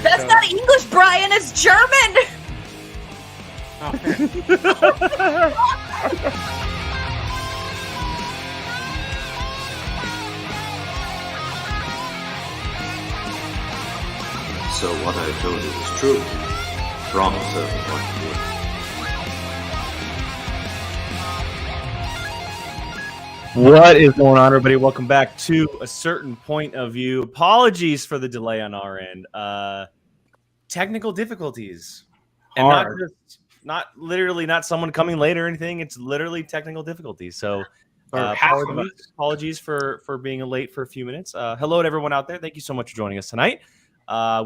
That's not English, Brian. It's German. So what I told you was true, from a certain point of view. What is going on, everybody? Welcome back to A Certain Point of View. Apologies for the delay on our end. Technical difficulties. And not literally not someone coming late or anything. It's literally technical difficulties. So apologies for being late for a few minutes. Hello to everyone out there. Thank you so much for joining us tonight.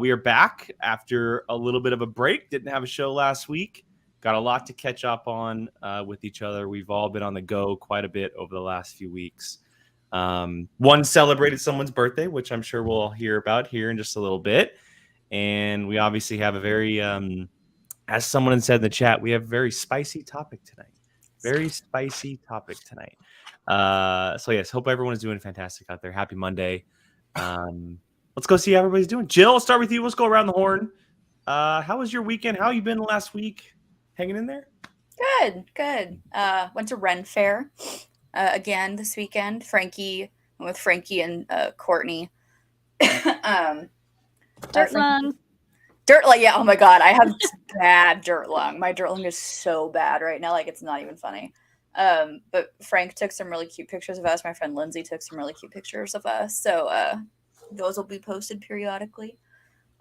We are back after a little bit of a break. Didn't have a show last week. Got a lot to catch up on with each other. We've all been on the go quite a bit over the last few weeks. One celebrated someone's birthday, which I'm sure we'll hear about here in just a little bit. And we obviously have a very, as someone said in the chat, we have a very spicy topic tonight. Very spicy topic tonight. So yes, hope everyone is doing fantastic out there. Happy Monday. Let's go see how everybody's doing. Jill, I'll start with you. Let's go around the horn. How was your weekend? How you been the last week? Hanging in there? Good. Went to Ren Fair again this weekend. Went with Frankie and Courtney. Dirt lung. Yeah. Oh my God, I have bad dirt lung. My dirt lung is so bad right now. Like, it's not even funny. But Frank took some really cute pictures of us. My friend Lindsay took some really cute pictures of us. So those will be posted periodically.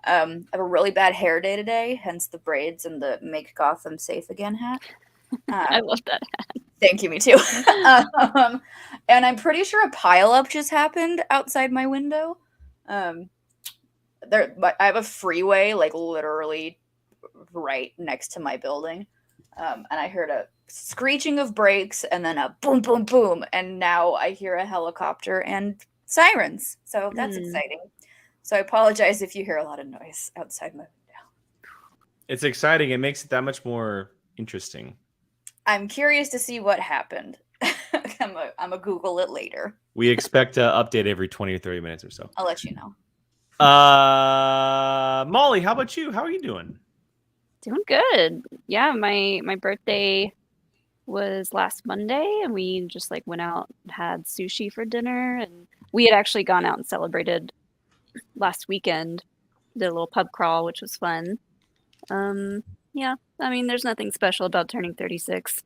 I have a really bad hair day today, hence the braids and the Make Gotham Safe Again hat. I love that hat. Thank you, me too. And I'm pretty sure a pileup just happened outside my window. I have a freeway, like, literally right next to my building. And I heard a screeching of brakes and then a boom, boom, boom. And now I hear a helicopter and sirens. So that's exciting. So I apologize if you hear a lot of noise outside my window. It's exciting. It makes it that much more interesting. I'm curious to see what happened. I'm a Google it later. We expect to update every 20 or 30 minutes or so. I'll let you know. Molly, how about you? How are you doing? Doing good. Yeah, my birthday was last Monday, and we just went out and had sushi for dinner, and we had actually gone out and celebrated last weekend. Did a little pub crawl, which was fun. Yeah, I mean, there's nothing special about turning 36.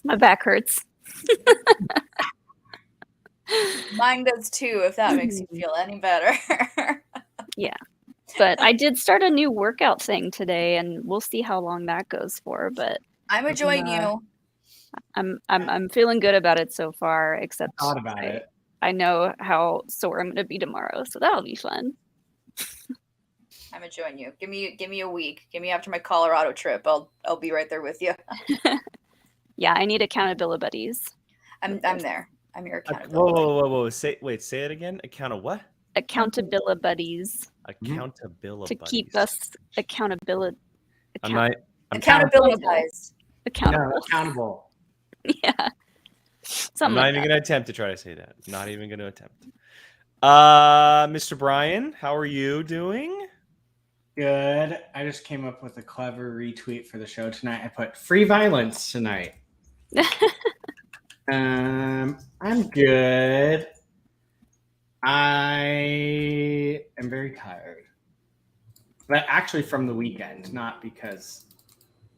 My back hurts. Mine does too, if that makes you feel any better. Yeah, but I did start a new workout thing today, and we'll see how long that goes for. But I'm enjoying you. I'm feeling good about it so far. Except it. I know how sore I'm going to be tomorrow, so that'll be fun. I'm enjoying you. Give me a week. Give me after my Colorado trip. I'll be right there with you. Yeah, I need accountability buddies. I'm there. I'm your accountability. Whoa. Say it again. What? Accountability buddies. Accountability to keep us accountability. Accountabilitized. Accountable. Yeah. I'm not even going to attempt to try to say that. Not even going to attempt. Mr. Brian, how are you doing? Good. I just came up with a clever retweet for the show tonight. I put free violence tonight. I'm good. I am very tired. But actually from the weekend, not because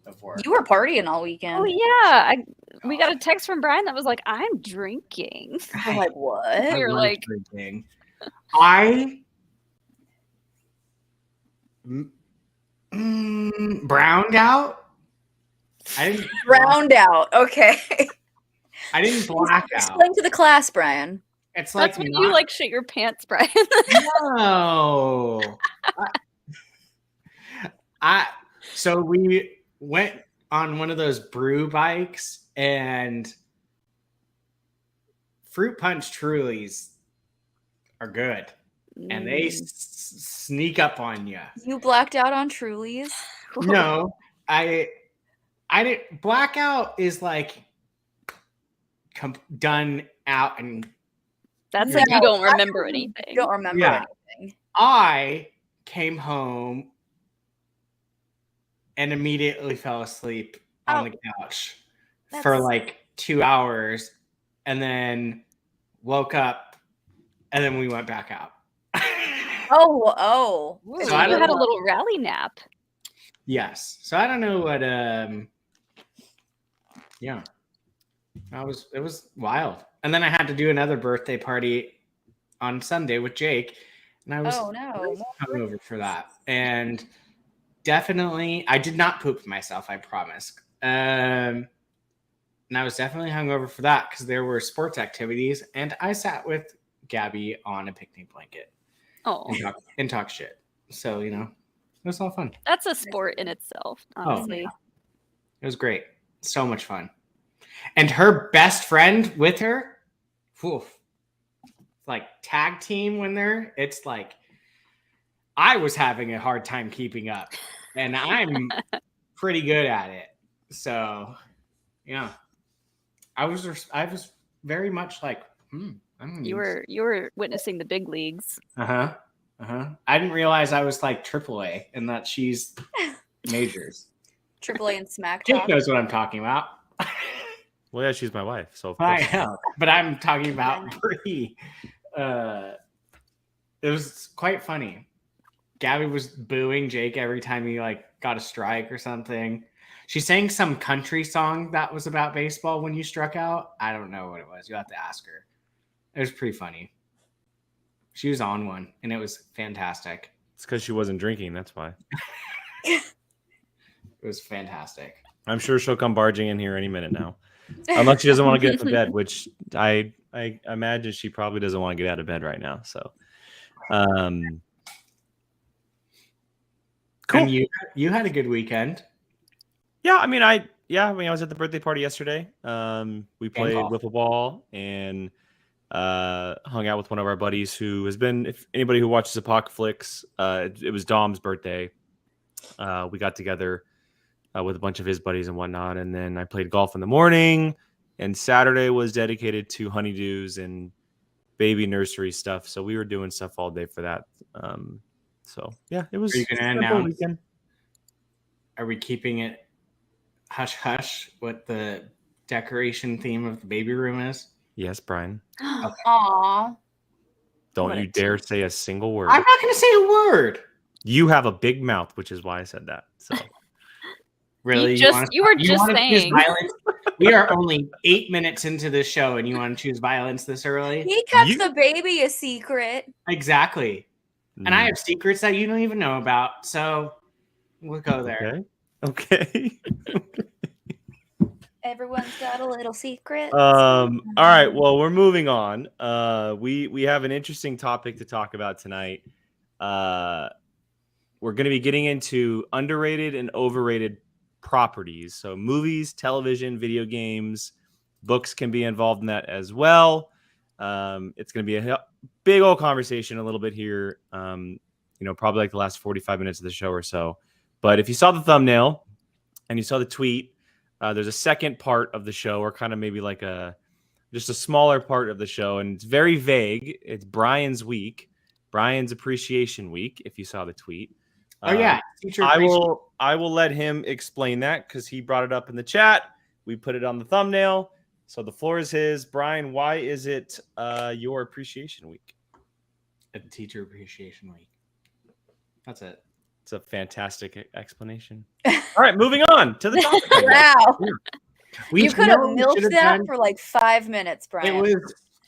of work. You were partying all weekend. Oh yeah. We got a text from Brian that was like, I'm drinking. I'm like, what? You're like drinking. Browned out. I didn't browned out. Okay. I didn't black out. Explain to the class, Brian. It's like that's when you shit your pants, Brian. No. So we went on one of those brew bikes, and fruit punch Trulies are good. And they sneak up on you. You blacked out on Trulies? No, I didn't. Blackout is like done out, and that's like you don't remember anything. You don't remember anything. I came home and immediately fell asleep on the couch for like 2 hours, and then woke up, and then we went back out. Oh. Ooh, So I you don't had a know. little rally nap. Yes. So I don't know what. Yeah. It was wild. And then I had to do another birthday party on Sunday with Jake, and I was hungover for that. And definitely, I did not poop myself, I promise. And I was definitely hungover for that because there were sports activities, and I sat with Gabby on a picnic blanket and talk shit. So, it was all fun. That's a sport in itself, honestly. It was great. So much fun. And her best friend with her, like tag team when it's like, I was having a hard time keeping up, and I'm pretty good at it. So, yeah, I was very much like, You were witnessing the big leagues. I didn't realize I was like AAA and that she's majors. AAA and Smack Jake Talk. knows what I'm talking about. Well, yeah, she's my wife, so of course. I know, but I'm talking about pre. It was quite funny. Gabby was booing Jake every time he got a strike or something. She sang some country song that was about baseball when you struck out. I don't know what it was. You'll have to ask her. It was pretty funny. She was on one, and it was fantastic. It's because she wasn't drinking. That's why. It was fantastic. I'm sure she'll come barging in here any minute now. Unless she doesn't want to get out of bed, which I imagine she probably doesn't want to get out of bed right now. So, cool. And you had a good weekend. Yeah, I mean, I was at the birthday party yesterday. We played wiffle ball and hung out with one of our buddies who has been. If anybody who watches Apocalypse, it was Dom's birthday. We got together with a bunch of his buddies and whatnot, and then I played golf in the morning. And Saturday was dedicated to honeydews and baby nursery stuff. So we were doing stuff all day for that. So yeah, it was. Are you going to announce? Weekend. Are we keeping it hush hush? What the decoration theme of the baby room is? Yes, Brian. Okay. Aww. Don't you dare say a single word. I'm not going to say a word. You have a big mouth, which is why I said that. So. Really? You were just saying. We are only 8 minutes into this show, and you want to choose violence this early? He kept the baby a secret. Exactly. And I have secrets that you don't even know about, so we'll go there. Okay. Everyone's got a little secret. All right. Well, we're moving on. We have an interesting topic to talk about tonight. We're going to be getting into underrated and overrated properties. So movies, television, video games, books can be involved in that as well. It's going to be a big old conversation a little bit here. Probably like the last 45 minutes of the show or so. But if you saw the thumbnail and you saw the tweet, there's a second part of the show, or kind of maybe like just a smaller part of the show. And it's very vague. It's Brian's week, Brian's appreciation week. If you saw the tweet. Oh yeah, teacher I will let him explain that because he brought it up in the chat. We put it on the thumbnail, so the floor is his. Brian, why is it your appreciation week? A teacher appreciation week. That's it. It's a fantastic explanation. All right, moving on to the topic. Wow, you could have milked that for like 5 minutes, Brian.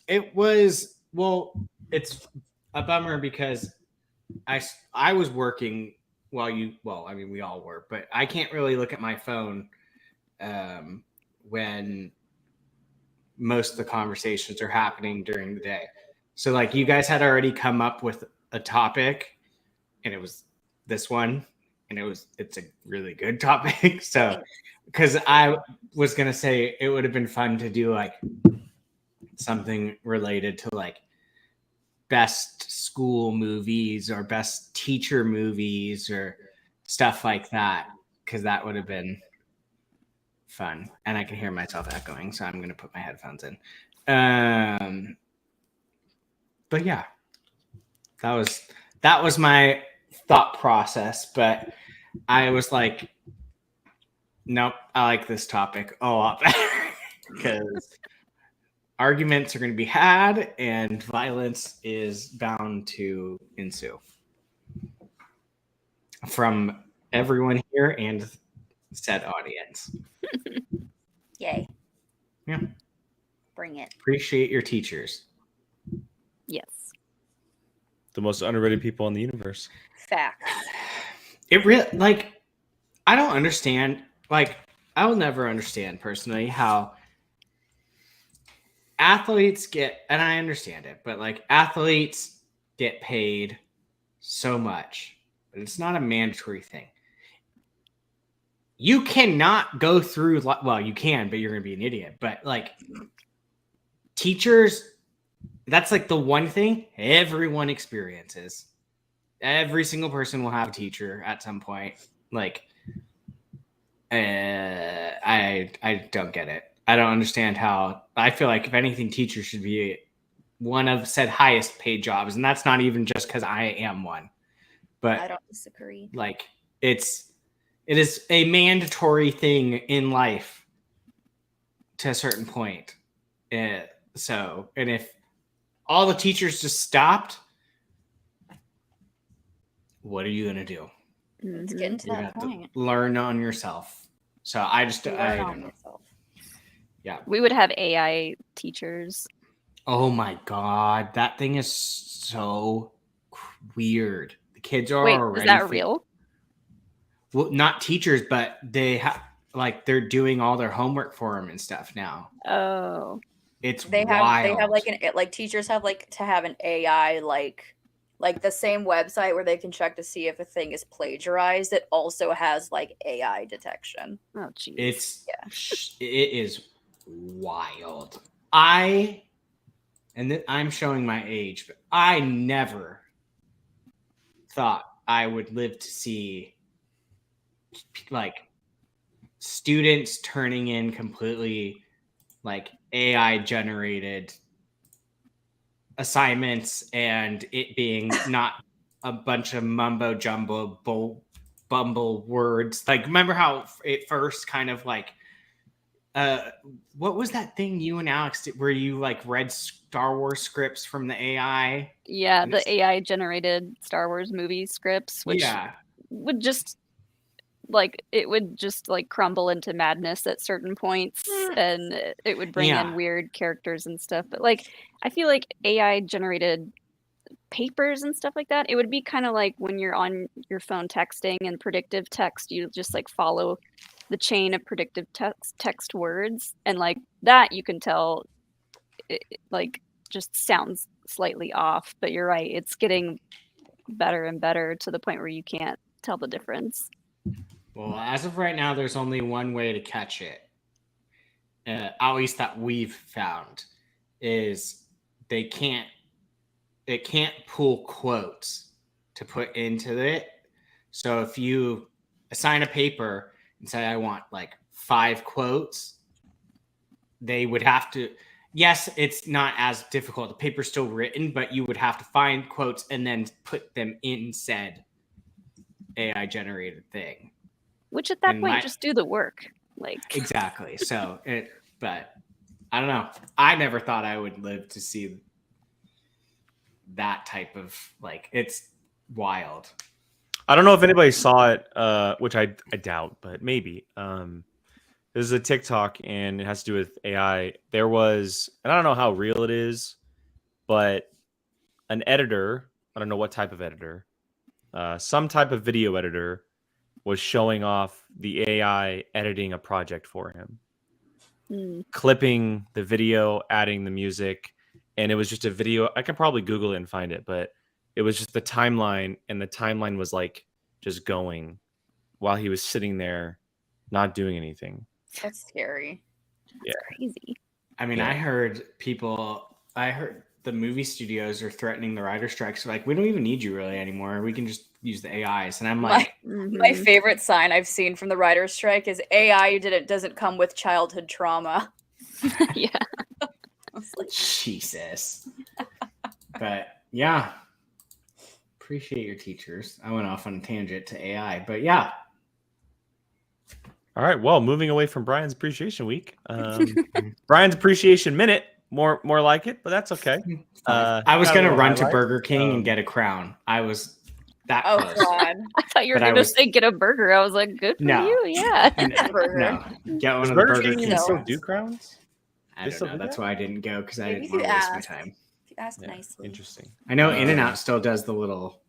It was. Well, it's a bummer because I was working. We all were, but I can't really look at my phone when most of the conversations are happening during the day. So like you guys had already come up with a topic, and it was this one, and it's a really good topic. So because I was going to say it would have been fun to do like something related to like best school movies or best teacher movies or stuff like that, because that would have been fun. And I can hear myself echoing, so I'm going to put my headphones in. But yeah, that was my thought process, but I was like, nope, I like this topic a lot better because arguments are going to be had and violence is bound to ensue from everyone here and said audience. Yay. Yeah. Bring it. Appreciate your teachers. Yes. The most underrated people in the universe. Facts. It really, like, I don't understand, like, I will never understand personally how athletes get, and I understand it, but like athletes get paid so much, but it's not a mandatory thing. You cannot go through, well, you can, but you're going to be an idiot. But like teachers, that's like the one thing everyone experiences. Every single person will have a teacher at some point. Like, I don't get it. I don't understand how. I feel like if anything, teachers should be one of said highest paid jobs, and that's not even just because I am one. But I don't disagree. Like, it is a mandatory thing in life to a certain point. And if all the teachers just stopped, what are you gonna do? It's getting to that point. Learn on yourself. So I don't know. Yeah. We would have AI teachers. Oh my God. That thing is so weird. The kids are Wait, already. Is that real? Well, not teachers, but they have, like, they're doing all their homework for them and stuff now. Oh. It's They wild. have like teachers have like to have an AI like the same website where they can check to see if a thing is plagiarized. It also has like AI detection. Oh, geez. It is wild. I'm showing my age, but I never thought I would live to see like students turning in completely like AI generated assignments and it being not a bunch of mumbo jumbo bumble words. Like, remember how it first kind of like what was that thing you and Alex did where you like read Star Wars scripts from the AI? Yeah, the AI generated Star Wars movie scripts, which would just crumble into madness at certain points, and it would bring in weird characters and stuff. But like, I feel like AI generated papers and stuff like that, it would be kind of like when you're on your phone texting and predictive text, you just like follow the chain of predictive text words, and like that you can tell it like just sounds slightly off, but you're right, it's getting better and better to the point where you can't tell the difference. Well, as of right now, there's only one way to catch it, at least that we've found, is it can't pull quotes to put into it. So if you assign a paper and say, I want like 5 quotes, they would have to, yes, it's not as difficult. The paper's still written, but you would have to find quotes and then put them in said AI generated thing. Which at that point, just do the work. Like exactly. So but I don't know. I never thought I would live to see that type of, like, it's wild. I don't know if anybody saw it, which I doubt, but maybe. This is a TikTok and it has to do with AI. There was, and I don't know how real it is, but an editor, I don't know what type of editor, some type of video editor was showing off the AI editing a project for him, clipping the video, adding the music, and it was just a video. I can probably Google it and find it, but it was just the timeline, and the timeline was like just going while he was sitting there not doing anything. That's scary. That's crazy. I mean, I heard the movie studios are threatening the writer strikes. Like, we don't even need you really anymore. We can just use the AIs. And I'm like, my favorite sign I've seen from the writer's strike is AI doesn't come with childhood trauma. Yeah. Jesus. But yeah, Appreciate your teachers. I went off on a tangent to AI, but yeah. All right. Well, moving away from Brian's Appreciation Week, Brian's Appreciation Minute, more like it, but that's okay. I was gonna run to highlight. Burger King and get a crown. I was that Oh close. God. I thought you were But I going to was- say get a burger. I was like, good for No. you. Yeah. Burger. No, get one Does of the Burger Burger King King. even still crowns. do crowns? I They don't still know. do That's that? why I didn't go because I Maybe didn't if want you to waste my ask. time. If you ask Yeah, nicely. interesting. I know In-N-Out still does the little.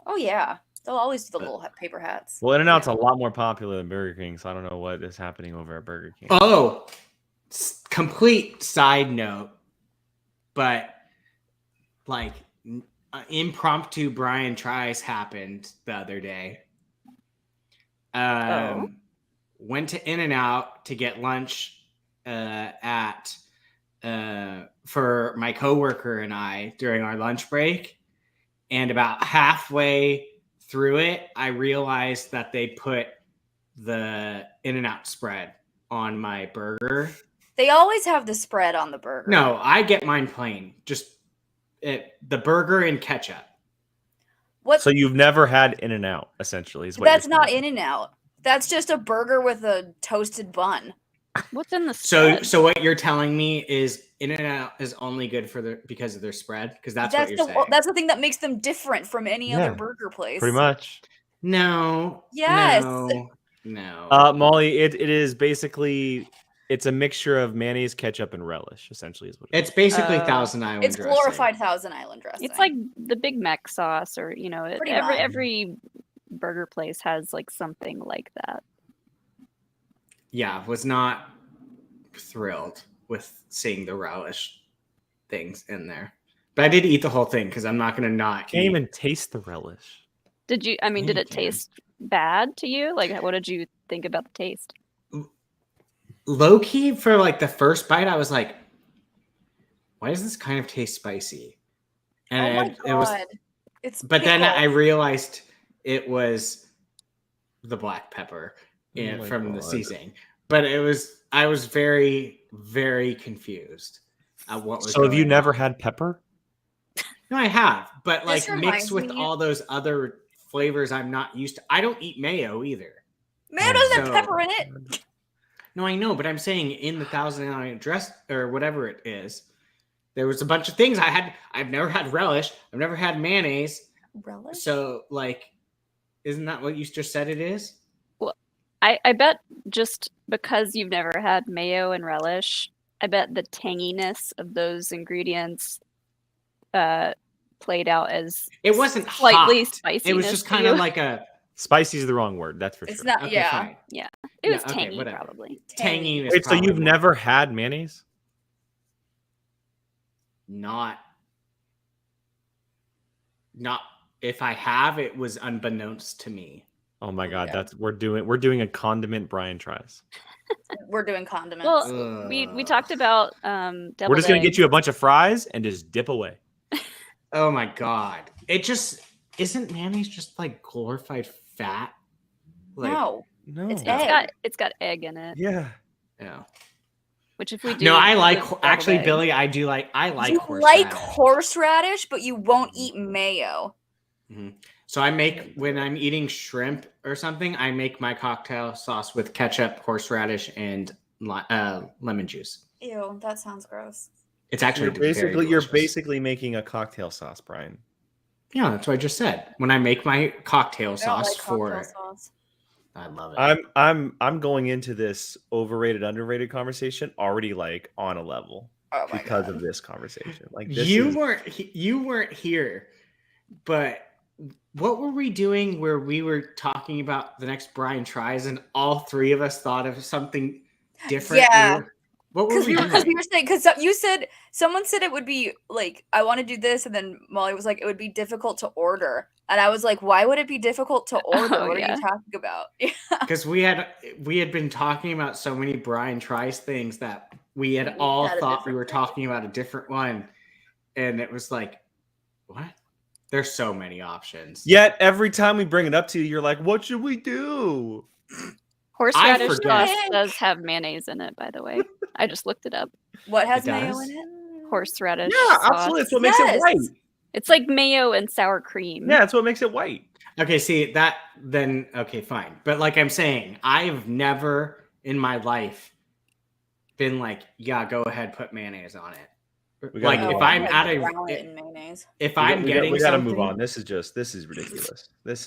Oh yeah, they'll always do the little paper hats. Well, In-N-Out's a lot more popular than Burger King, so I don't know what is happening over at Burger King. Oh, complete side note, but like impromptu Brian tries happened the other day. Went to In-N-Out to get lunch at for my coworker and I during our lunch break, and about halfway through it, I realized that they put the In-N-Out spread on my burger. They always have the spread on the burger. No, I get mine plain. Just the burger and ketchup. What? So you've never had In-N-Out, essentially, is what That's you're not saying. In-N-Out. That's just a burger with a toasted bun. What's in the So spread? so what you're telling me is In-N-Out is only good for because of their spread? Because that's what you're saying. That's the thing that makes them different from any other Yeah, burger place. Pretty much. No. Yes. No. Molly, it is basically, it's a mixture of mayonnaise, ketchup, and relish, essentially, is what It's basically Oh. Thousand Island It's dressing. glorified Thousand Island dressing. It's like the Big Mac sauce, or Pretty much. every burger place has like something like that. Yeah, was not thrilled with seeing the relish things in there. But I did eat the whole thing because I'm not going to not Can't eat. even taste the relish. Did you? I mean, did You it can. taste bad to you? Like, what did you think about the taste? Low key, for like the first bite, I was like, why does this kind of taste spicy? And oh my it was, God. It's but then I pickle. realized it was the black pepper Oh my from the God. seasoning. But I was very, very confused at what was So have you going never on. had pepper? No, I have, but This like reminds mixed with me- all those other flavors I'm not used to. I don't eat mayo either. Mayo doesn't have So- pepper in it. No, I know, but I'm saying in the Thousand Island dress or whatever it is, there was a bunch of things I've never had relish. I've never had mayonnaise. Relish? So like, isn't that what you just said it is? I bet just because you've never had mayo and relish, I bet the tanginess of those ingredients played out as It wasn't slightly hot. spicy. It was just kind of like a Spicy is the wrong word, that's for It's sure. not. okay, yeah. fine. it was Yeah, okay, tangy, whatever. probably. Tangy. Wait, so you've never had mayonnaise? not if I have, it was unbeknownst to me. Oh my God, Yeah. we're doing a condiment Brian tries. We're doing condiments. Well, we talked about We're deviled just gonna get eggs. you a bunch of fries and just dip away. Oh my god! It just isn't mayonnaise just like glorified fat? Like, no. No. It's egg. It's got egg in it, Yeah. yeah. which if we do No, I like with deviled actually, eggs- Billy. I do like. I like You horseradish. horseradish, but you won't eat mayo. So I make when I'm eating shrimp or something. I make my cocktail sauce with ketchup, horseradish, and lemon juice. Ew, that sounds gross. It's actually You're very you're delicious. basically making a cocktail sauce, Brian. Yeah, that's what I just said. When I make my cocktail I don't sauce like for, cocktail sauce. I love it. I'm going into this overrated underrated conversation already like on a level Oh my because God. of this conversation. Like this You is- weren't here, but what were we doing where we were talking about the next Brian tries and all three of us thought of something different? Yeah. What were Because we we doing? were saying, because you said, someone said it would be like, I want to do this. And then Molly was like, it would be difficult to order. And I was like, why would it be difficult to order? Oh, What are yeah. you talking about? Because we had been talking about so many Brian tries things that we had all had a thought we different were thing. talking about a different one, and it was like, what? There's so many options. Yet every time we bring it up to you, you're like, "What should we do?" Horseradish forget. sauce does have mayonnaise in it, by the way. I just looked it up. What has It mayo does? in it? Horseradish Yeah, sauce. absolutely. That's what makes it Yes. right. It's like mayo and sour cream. Yeah, that's what makes it white. Okay, see that then okay, fine. But like I'm saying, I've never in my life been like, yeah, go ahead, put mayonnaise on it. We gotta Like move if on. I'm at Drown it a in mayonnaise. if We I'm getting gotta something, move on. This is ridiculous. This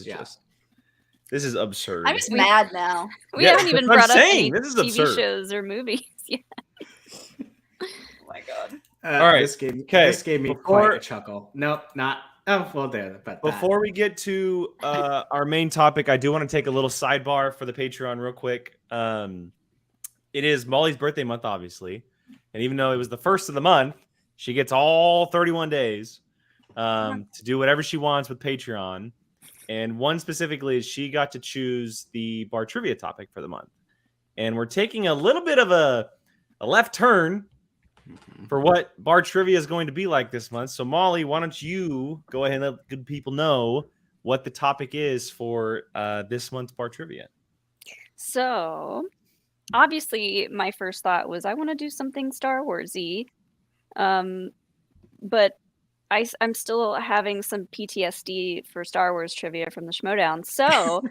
is absurd. I'm just mad now. We Yeah, haven't even that's what I'm brought up saying. any This is TV absurd. shows or movies yet. Oh my god. All right, this gave me quite a chuckle. Nope, not. Oh, well, there. But before we get to our main topic, I do want to take a little sidebar for the Patreon real quick. It is Molly's birthday month, obviously, and even though it was the first of the month, she gets all 31 days to do whatever she wants with Patreon. And one specifically is she got to choose the bar trivia topic for the month, and we're taking a little bit of a left turn for what bar trivia is going to be like this month. So Molly, why don't you go ahead and let good people know what the topic is for this month's bar trivia? So, obviously, my first thought was I want to do something Star Wars-y, but I'm still having some PTSD for Star Wars trivia from the Schmodown. So,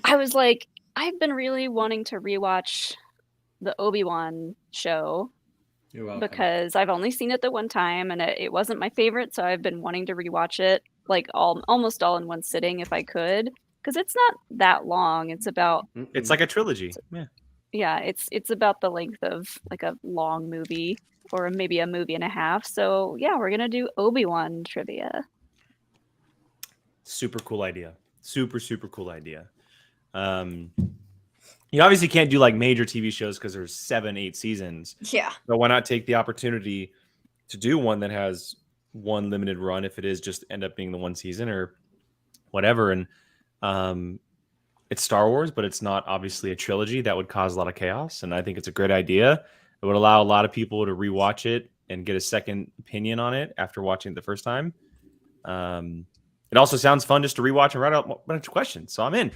I was like, I've been really wanting to rewatch the Obi-Wan show. You're welcome. Because I've only seen it the one time and it wasn't my favorite, so I've been wanting to rewatch it like almost all in one sitting if I could, because it's not that long. It's about It's like a trilogy. yeah, it's about the length of like a long movie or maybe a movie and a half. So yeah, we're gonna do Obi-Wan trivia. Super cool idea. Super cool idea. You obviously can't do like major TV shows because there's 7-8 seasons. Yeah. But why not take the opportunity to do one that has one limited run if it is just end up being the one season or whatever. And it's Star Wars, but it's not obviously a trilogy. That would cause a lot of chaos. And I think it's a great idea. It would allow a lot of people to rewatch it and get a second opinion on it after watching it the first time. It also sounds fun just to rewatch and write out a bunch of questions. So I'm in.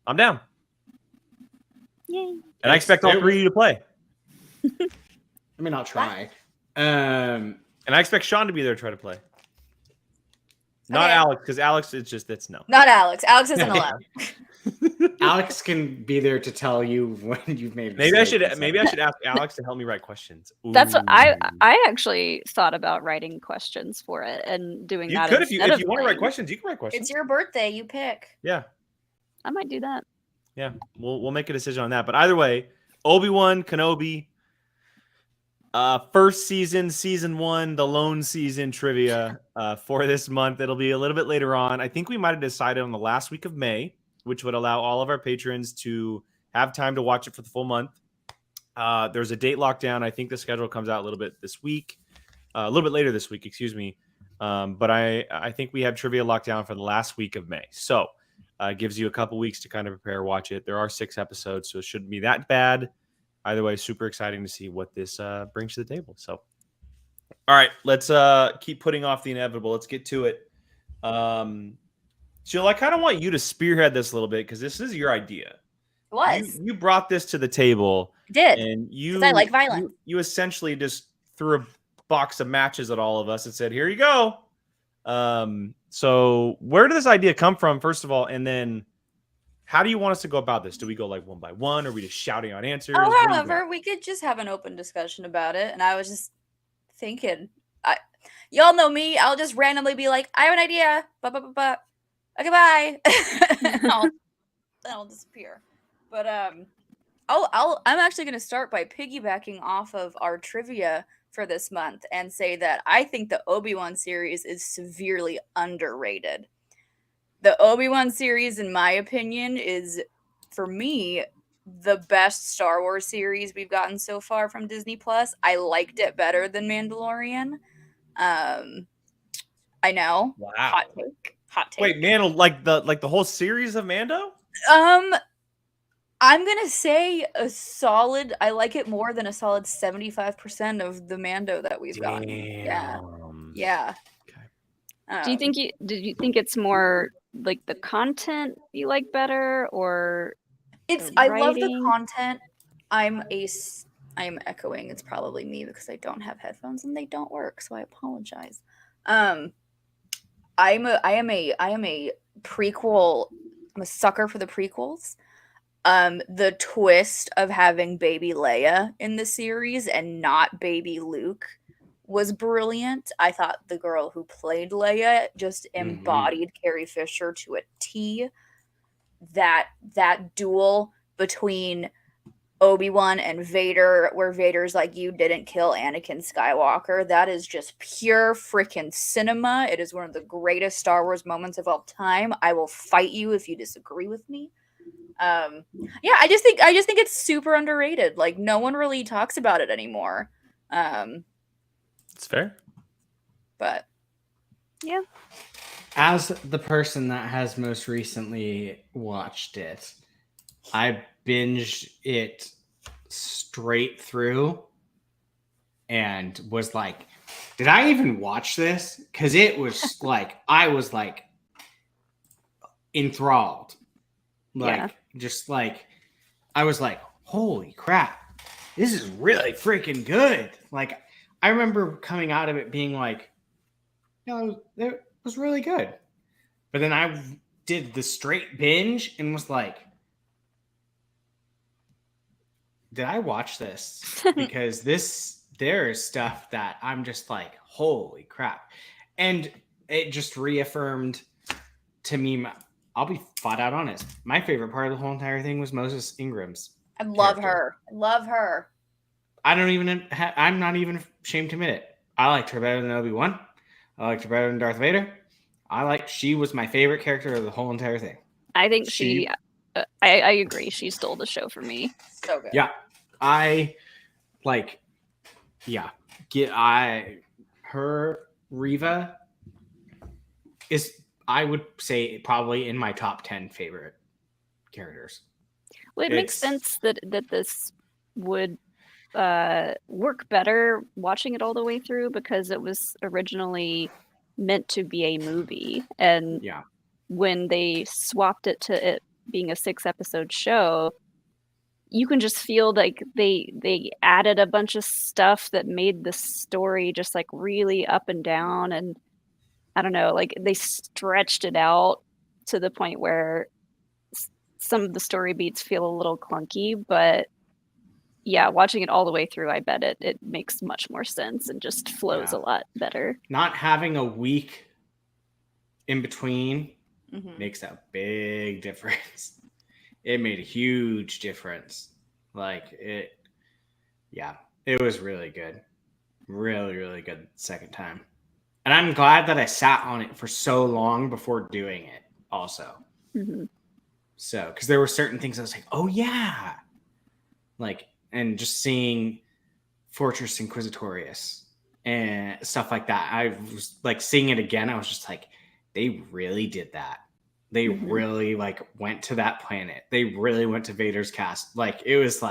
I'm down. Yay. And I expect all three of you to play. I mean, I'll try. And I expect Sean to be there to try to play. Not Okay. Alex, because Alex is just, that's no. Not Alex. Alex isn't allowed. Alex can be there to tell you when you've made. Maybe I should mistakes. ask Alex to help me write questions. That's what Ooh. I actually thought about writing questions for it and doing You that. could if you instead of want to write playing. questions, you can write questions. It's your birthday. You pick. Yeah. I might do that. Yeah. We'll make a decision on that. But either way, Obi-Wan Kenobi, first season 1, the lone season trivia for this month. It'll be a little bit later on. I think we might have decided on the last week of May, which would allow all of our patrons to have time to watch it for the full month. There's a date lockdown. I think the schedule comes out a little bit this week, a little bit later this week, excuse me. But I think we have trivia locked down for the last week of May. So it gives you a couple weeks to kind of prepare, watch it. There are 6 episodes, so it shouldn't be that bad. Either way, super exciting to see what this brings to the table. So, all right, let's keep putting off the inevitable. Let's get to it. Jill, I kind of want you to spearhead this a little bit because this is your idea. It was. You brought this to the table. I did. And you, 'Cause I like violence. You essentially just threw a box of matches at all of us and said, "Here you go." So where did this idea come from, first of all, and then how do you want us to go about this? Do we go like one by one, or are we just shouting out answers? Oh, What do you however, we could just have an open discussion about it. And I was just thinking, y'all know me. I'll just randomly be like, I have an idea. Okay, bye. And I'll disappear. But I'm actually going to start by piggybacking off of our trivia for this month and say that I think the Obi-Wan series is severely underrated. The Obi-Wan series, in my opinion, is, for me, the best Star Wars series we've gotten so far from Disney Plus. I liked it better than Mandalorian. I know. Wow. Hot take. Wait, Mando, like the whole series of Mando? I'm gonna say a solid. I like it more than a solid 75% of the Mando that we've gotten. Yeah. Okay. Do you think it's more like the content you like better, or It's the I love the writing? content. I'm a I am echoing. It's probably me because I don't have headphones and they don't work, so I apologize. I am a prequel. I'm a sucker for the prequels. The twist of having baby Leia in the series and not baby Luke was brilliant. I thought the girl who played Leia just embodied Carrie Fisher to a T. That duel between Obi-Wan and Vader, where Vader's like, you didn't kill Anakin Skywalker. That is just pure freaking cinema. It is one of the greatest Star Wars moments of all time. I will fight you if you disagree with me. Yeah, I just think it's super underrated. Like, no one really talks about it anymore. It's fair. But Yeah. As the person that has most recently watched it, I binged it straight through and was like, did I even watch this? Because it was like, I was like enthralled. Like, just like, I was like, holy crap, this is really freaking good. Like, I remember coming out of it being like, it was really good. But then I did the straight binge and was like, did I watch this? Because there is stuff that I'm just like, holy crap. And it just reaffirmed to me, I'll be flat out honest, my favorite part of the whole entire thing was Moses Ingram's I love character. her. I love her. I'm not even ashamed to admit it. I liked her better than Obi-Wan. I liked her better than Darth Vader. She was my favorite character of the whole entire thing. I think I agree. She stole the show for me. So good. Yeah. Her Reva is, I would say, probably in my top 10 favorite characters. Well, it makes sense that this would work better watching it all the way through, because it was originally meant to be a movie, and when they swapped it to it being a 6-episode show, you can just feel like they added a bunch of stuff that made the story just like really up and down, and I don't know, like they stretched it out to the point where some of the story beats feel a little clunky, but yeah, watching it all the way through, I bet it makes much more sense and just flows a lot better. Not having a week in between makes a big difference. It made a huge difference. It was really good. Really, really good second time. And I'm glad that I sat on it for so long before doing it also. So, because there were certain things I was like, oh yeah. And just seeing Fortress Inquisitorius and stuff like that. I was like seeing it again. I was just like, they really did that. They really went to that planet. They really went to Vader's cast. It was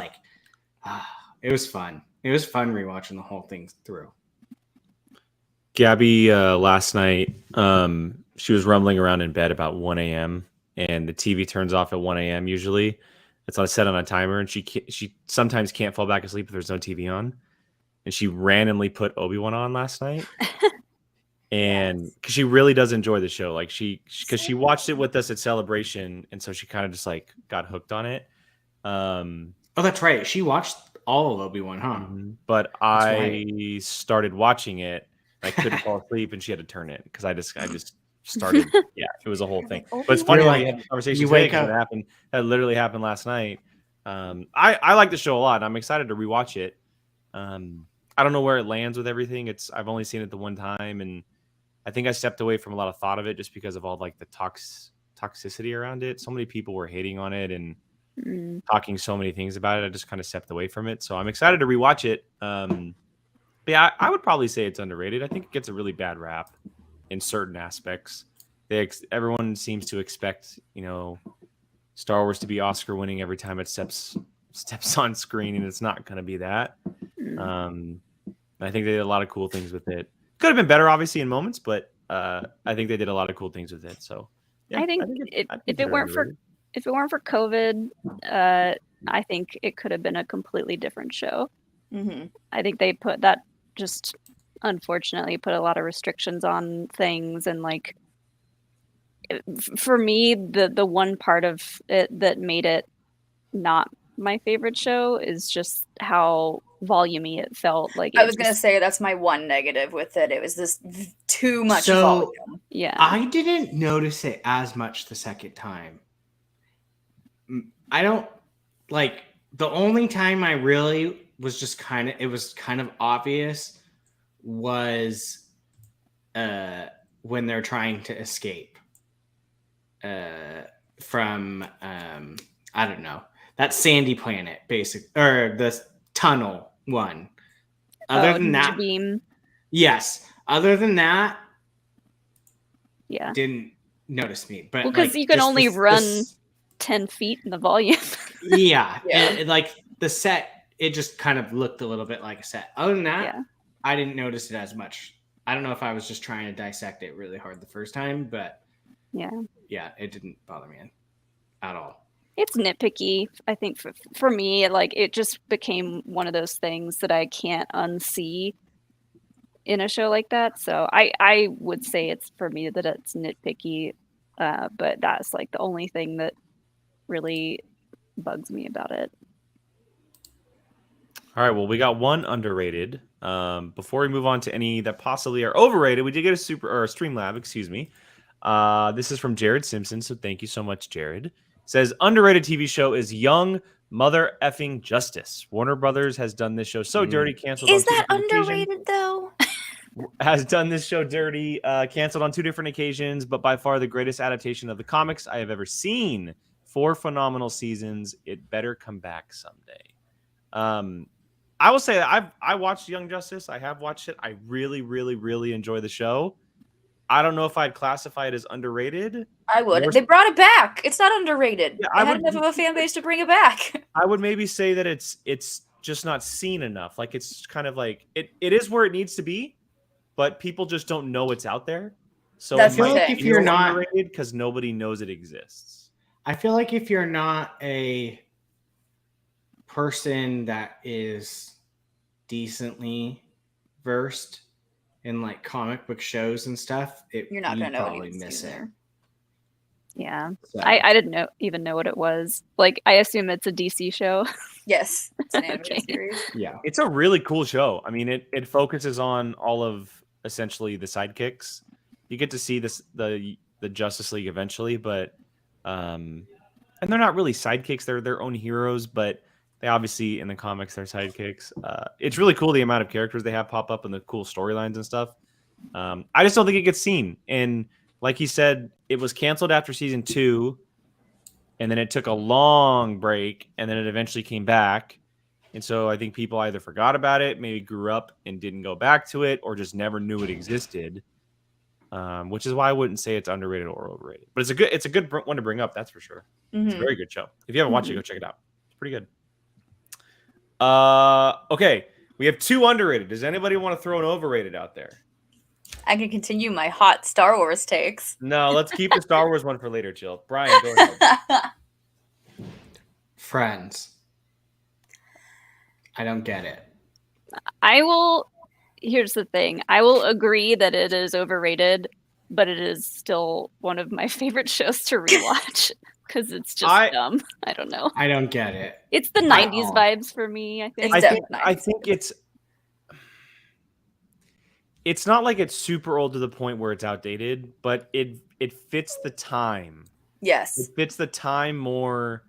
it was fun. It was fun rewatching the whole thing through. Gabby, last night, she was rumbling around in bed about 1 a.m. and the TV turns off at 1 a.m. usually. It's set on a timer, and she sometimes can't fall back asleep if there's no TV on. And she randomly put Obi-Wan on last night. And because she really does enjoy the show, because she watched it with us at Celebration, and so she kind of just got hooked on it. Oh, that's right. She watched all of Obi-Wan, huh? But I started watching it. I couldn't fall asleep, and she had to turn it because I just started. Yeah, it was a whole thing. But it's funny how you had the conversation. You wake up. That literally happened last night. I like the show a lot. And I'm excited to rewatch it. I don't know where it lands with everything. I've only seen it the one time, and I think I stepped away from a lot of thought of it just because of all the toxicity around it. So many people were hating on it and talking so many things about it. I just kind of stepped away from it. So I'm excited to rewatch it. But yeah, I would probably say it's underrated. I think it gets a really bad rap in certain aspects. Everyone seems to expect, Star Wars to be Oscar winning every time it steps on screen, and it's not going to be that. I think they did a lot of cool things with it. Could have been better, obviously, in moments, but I think they did a lot of cool things with it. So yeah, I think if it weren't for COVID, I think it could have been a completely different show. I think they put that just unfortunately put a lot of restrictions on things, and like for me, the one part of it that made it not my favorite show is just how volumey it felt. Like I was gonna say that's my one negative with it. It was this too much volume. Yeah, I didn't notice it as much the second time. I don't like the only time I really was just kind of obvious was when they're trying to escape from I don't know, that sandy planet or the tunnel one. Other than that, beam. Yes. Other than that, yeah, didn't notice me. But because you can only run 10 feet in the volume. Yeah. And, like the set, it just kind of looked a little bit like a set. Other than that, I didn't notice it as much. I don't know if I was just trying to dissect it really hard the first time, but yeah, it didn't bother me at all. It's nitpicky. I think for me, like it just became one of those things that I can't unsee in a show like that. So I would say it's for me that it's nitpicky, but that's like the only thing that really bugs me about it. All right, well, we got one underrated. Before we move on to any that possibly are overrated, we did get a Streamlab, excuse me. This is from Jared Simpson, so thank you so much, Jared. Says underrated TV show is Young Mother Effing Justice. Warner Brothers has done this show so dirty, canceled. Is that underrated though? Has done this show dirty, canceled on 2 different occasions, but by far the greatest adaptation of the comics I have ever seen. 4 phenomenal seasons. It better come back someday. I will say that I watched Young Justice. I have watched it. I really, really, really enjoy the show. I don't know if I'd classify it as underrated. I would. They brought it back. It's not underrated. Yeah, I had enough of a fan base to bring it back. I would maybe say that it's just not seen enough. Like it's kind of like it is where it needs to be, but people just don't know it's out there. So that's I feel like if you're not underrated because nobody knows it exists. I feel like if you're not a person that is decently versed in like comic book shows and stuff, you're not gonna probably miss it. Yeah, so. I didn't even know what it was. Like, I assume it's a DC show. Yes, it's an animated series. Yeah, it's a really cool show. I mean, it focuses on all of essentially the sidekicks. You get to see the Justice League eventually, but and they're not really sidekicks; they're their own heroes, but they obviously in the comics they're sidekicks. It's really cool the amount of characters they have pop up and the cool storylines and stuff. I just don't think it gets seen. And like he said, it was canceled after season 2, and then it took a long break, and then it eventually came back. And so I think people either forgot about it, maybe grew up and didn't go back to it, or just never knew it existed. Which is why I wouldn't say it's underrated or overrated. But it's a good one to bring up, that's for sure. Mm-hmm. It's a very good show. If you haven't watched it, go check it out. It's pretty good. Okay, we have 2 underrated. Does anybody want to throw an overrated out there? I can continue my hot Star Wars takes. No, let's keep the Star Wars one for later, Jill. Brian, go ahead. Friends. I don't get it. Here's the thing. I will agree that it is overrated, but it is still one of my favorite shows to rewatch. Because it's just dumb. I don't know. I don't get it. It's the 90s vibes for me, I think. I think it's not like it's super old to the point where it's outdated, but it fits the time. Yes. It fits the time more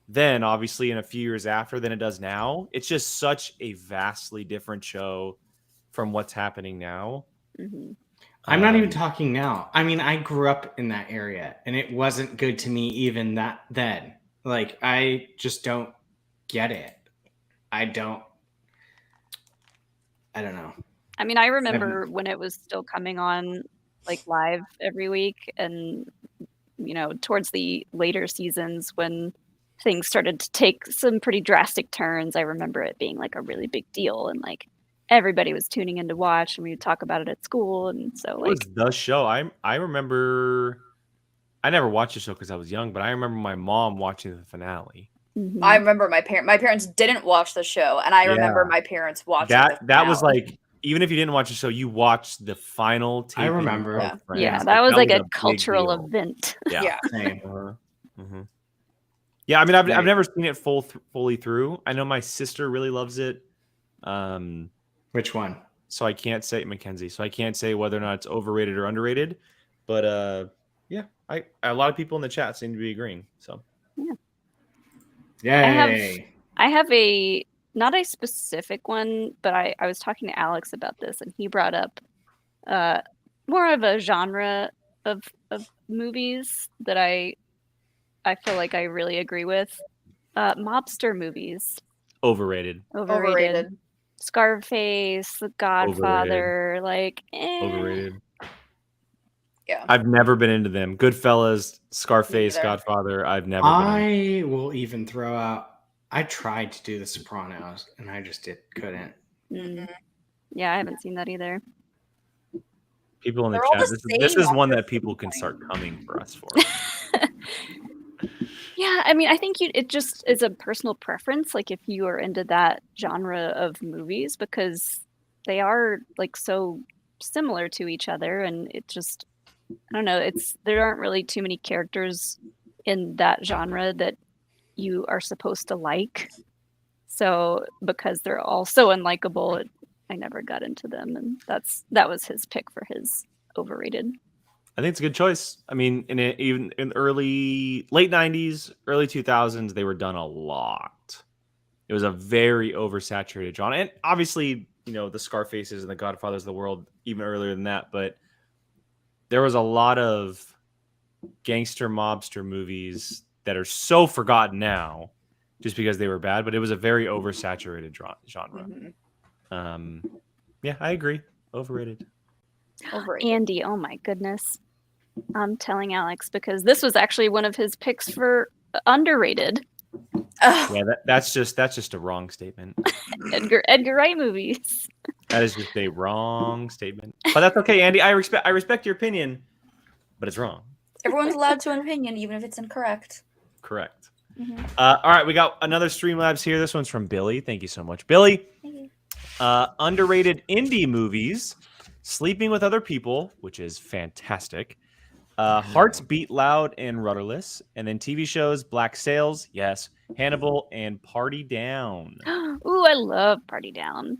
then, obviously, in a few years after than it does now. It's just such a vastly different show from what's happening now. Mm-hmm. I'm not even talking now. I mean, I grew up in that area, and it wasn't good to me even then. Like, I just don't get it. I don't know. I mean, I remember when it was still coming on like live every week, and towards the later seasons when things started to take some pretty drastic turns, I remember it being like a really big deal, and like everybody was tuning in to watch, and we would talk about it at school. And so like, it was the show. I remember, I never watched the show because I was young, but I remember my mom watching the finale. Mhm. I remember my parents didn't watch the show, and I remember Yeah. my parents watching That was finale. like, even if you didn't watch the show, you watched the final taping. remember. of Friends. Yeah, that was like a big cultural deal. event. Yeah. Same. Mhm. Yeah, I mean, I've Right. never seen it fully through. I know my sister really loves it. Which one? So I can't say Mackenzie. So I can't say whether or not it's overrated or underrated. But yeah, a lot of people in the chat seem to be agreeing. So Yay. I have a not a specific one, but I was talking to Alex about this, and he brought up more of a genre of movies that I feel like I really agree with. Mobster movies. overrated. Overrated. Scarface, The Godfather, like Overrated. Yeah. I've never been into them. Goodfellas, Scarface, Me neither. Godfather. I've never been into. I will even throw out. I tried to do The Sopranos, and I just couldn't. Mhm. Yeah, I haven't seen that either. People in the They're all chat. the This same is one after that people some can point. start coming for us for. Yeah, I mean, I think it just is a personal preference. Like if you are into that genre of movies, because they are like so similar to each other, and it just, I don't know, there aren't really too many characters in that genre that you are supposed to like. So because they're all so unlikable, I never got into them, and that was his pick for his overrated. I think it's a good choice. I mean, even in late 90s, early 2000s, they were done a lot. It was a very oversaturated genre. And obviously, the Scarfaces and the Godfathers of the world even earlier than that, but there was a lot of gangster mobster movies that are so forgotten now just because they were bad, but it was a very oversaturated genre. Mhm. Yeah, I agree. Overrated. Overrated. Andy, oh my goodness. I'm telling Alex because this was actually one of his picks for underrated. Ugh. Yeah, that's just a wrong statement. Edgar Wright movies. That is just a wrong statement. But that's okay, Andy. I respect your opinion, but it's wrong. Everyone's allowed to an opinion, even if it's incorrect. Correct. Mhm. All right, we got another Streamlabs here. This one's from Billy. Thank you so much, Billy. Thank you. Underrated indie movies: Sleeping with Other People, which is fantastic. Hearts Beat Loud and Rudderless, and then TV shows: Black Sails, yes, Hannibal, and Party Down. Ooh, I love Party Down.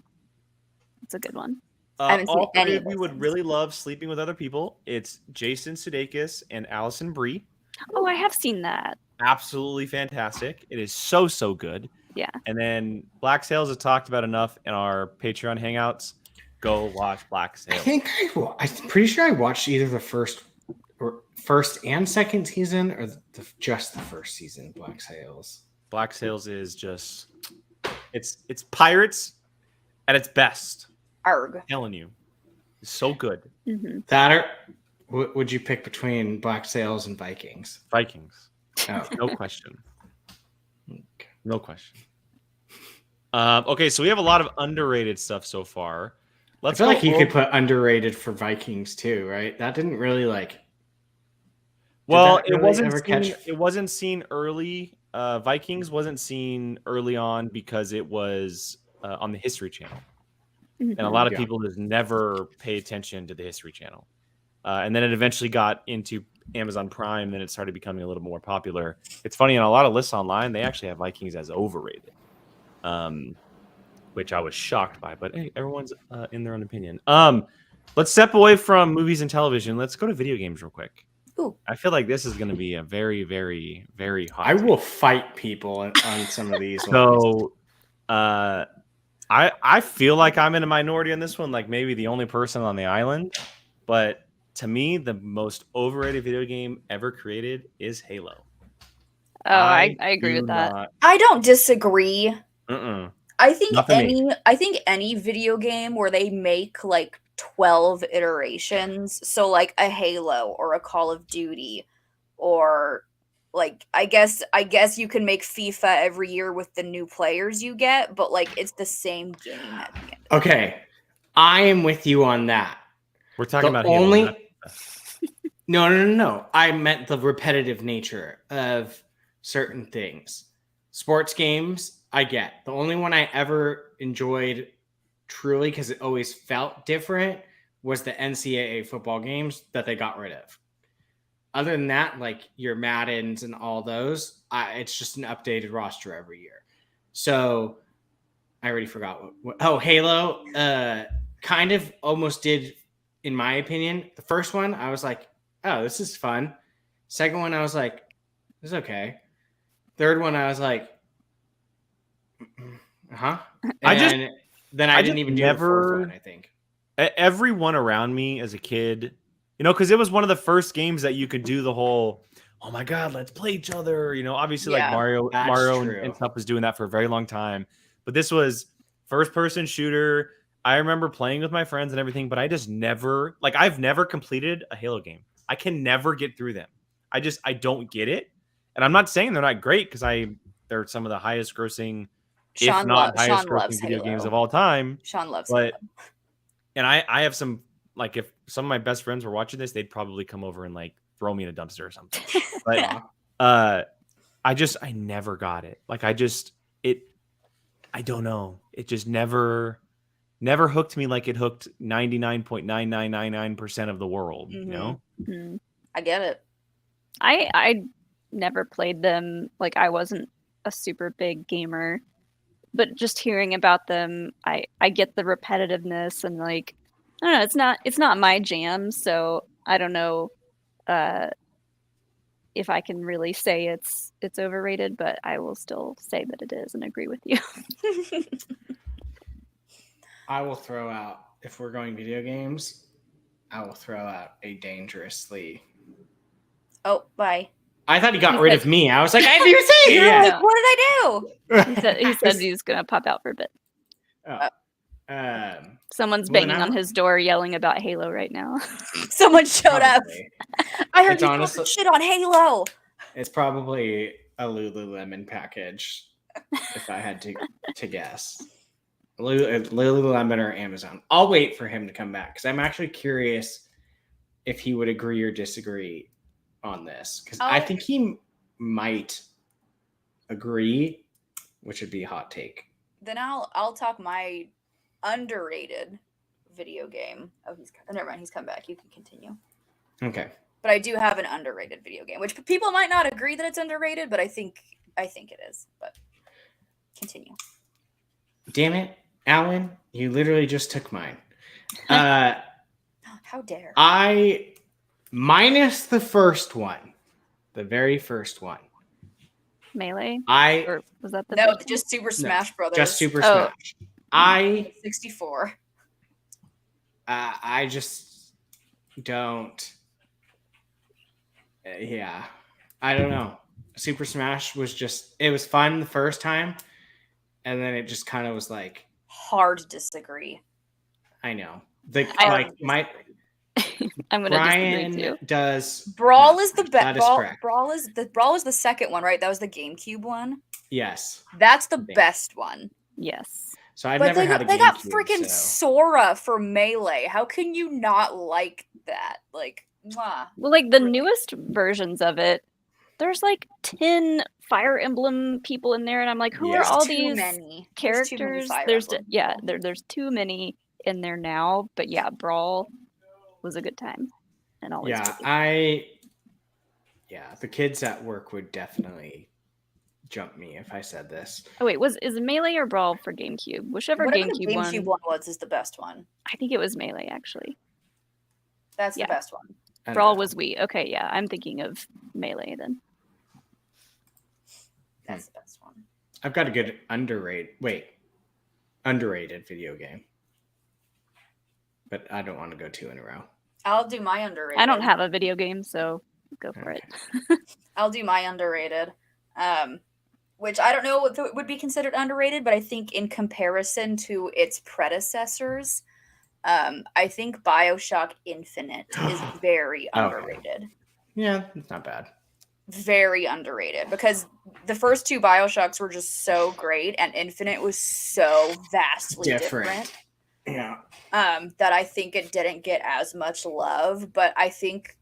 It's a good one. I haven't seen All any three of of you those would things. really love Sleeping with Other People. It's Jason Sudeikis and Allison Brie. Oh, I have seen that. Absolutely fantastic. It is so good. Yeah. And then Black Sails is talked about enough in our Patreon hangouts. Go watch Black I Sails. think I'm pretty sure I watched either the first and second season, or just the first season of Black Sails. Black Sails is just it's pirates at its best. Arg. I'm telling you, it's so good. Mm-hmm. That would you pick between Black Sails and Vikings? Vikings, Oh, no question. No question. Okay, so we have a lot of underrated stuff so far. I Let's feel go like you over- could put underrated for Vikings too, right? That didn't really like. Well, that really it wasn't seen early. Vikings wasn't seen early on because it was on the History Channel, and a lot of Yeah. people just never pay attention to the History Channel. And then it eventually got into Amazon Prime, then it started becoming a little more popular. It's funny, on a lot of lists online, they actually have Vikings as overrated, which I was shocked by. But hey, everyone's in their own opinion. Let's step away from movies and television. Let's go to video games real quick. Ooh. I feel like this is going to be a very, very, very hot. I will fight people on some of these. ones. So, I feel like I'm in a minority on this one, like maybe the only person on the island. But to me, the most overrated video game ever created is Halo. Oh, I agree with that. I don't disagree. I think Not for me. any video game where they make like 12 iterations, so like a Halo or a Call of Duty, or like I guess you can make FIFA every year with the new players you get, but like it's the same game at the end. Okay, I am with you on that. We're talking The about Halo. only- not- No. I meant the repetitive nature of certain things. Sports games, I get. The only one I ever enjoyed truly, because it always felt different, was the NCAA football games that they got rid of. Other than that, like your Maddens and all those, it's just an updated roster every year. So I already forgot Halo kind of almost did, in my opinion. The first one, I was like, oh, this is fun. Second one, I was like, this is okay. Third one, I was like, then I didn't even do the fourth one, I think. Everyone around me as a kid, because it was one of the first games that you could do the whole, oh my God, let's play each other. Obviously like Mario and stuff was doing that for a very long time. But this was first person shooter. I remember playing with my friends and everything, but I just never, I've never completed a Halo game. I can never get through them. I don't get it. And I'm not saying they're not great, because they're some of the highest grossing, if not highest grossing video games of all time. Sean loves Halo. And I have some, if some of my best friends were watching this, they'd probably come over and throw me in a dumpster or something. But I never got it. I don't know. It just never hooked me like it hooked 99.9999% of the world, Mm-hmm. I get it. I never played them. I wasn't a super big gamer, but just hearing about them, I get the repetitiveness and I don't know, it's not my jam, so I don't know if I can really say it's overrated, but I will still say that it is and agree with you. I will throw out, if we're going video games, I will throw out a dangerously. Oh, bye. I thought he got rid of me. I was like, I didn't even say it. Yeah. What did I do? He said he was going to pop out for a bit. Someone's banging on his door yelling about Halo right now. Someone showed up. I heard you talking shit on Halo. It's probably a Lululemon package, if I had to guess. Lululemon or Amazon. I'll wait for him to come back, because I'm actually curious if he would agree or disagree on this, because I think he might agree, which would be a hot take. Then I'll talk my underrated video game. Oh, never mind. He's come back. You can continue. Okay. But I do have an underrated video game, which people might not agree that it's underrated, but I think it is. But continue. Damn it, Alan! You literally just took mine. How dare! Minus the first one, the very first one. Melee? Or was that the no? Just Super Smash Brothers. Just Super Smash. 64. I just don't. Yeah, I don't know. Super Smash it was fun the first time, and then it just kind of was hard to disagree. I know. I'm gonna disagree too. Brawl is the best. Brawl is the second one, right? That was the GameCube one. Yes, that's the best one. Yes. So I've never had a GameCube. They got freaking Sora for Melee. How can you not like that? Mwah. Well, the newest versions of it, there's 10 Fire Emblem people in there, and I'm like, who are all these characters? There's too many in there now. But yeah, Brawl was a good time, and always. The kids at work would definitely jump me if I said this. Oh wait, is Melee or Brawl for GameCube? Whatever GameCube one was is the best one. I think it was Melee actually. That's the best one. Brawl was Wii. Okay, yeah, I'm thinking of Melee then. That's the best one. I've got a good underrated video game, but I don't want to go 2 in a row. I'll do my underrated. I don't have a video game, so go for it. I'll do my underrated, which I don't know if it would be considered underrated, but I think in comparison to its predecessors, I think BioShock Infinite is very underrated. Yeah, it's not bad. Very underrated, because the first 2 BioShocks were just so great, and Infinite was so vastly different. Yeah. That I think it didn't get as much love, but I think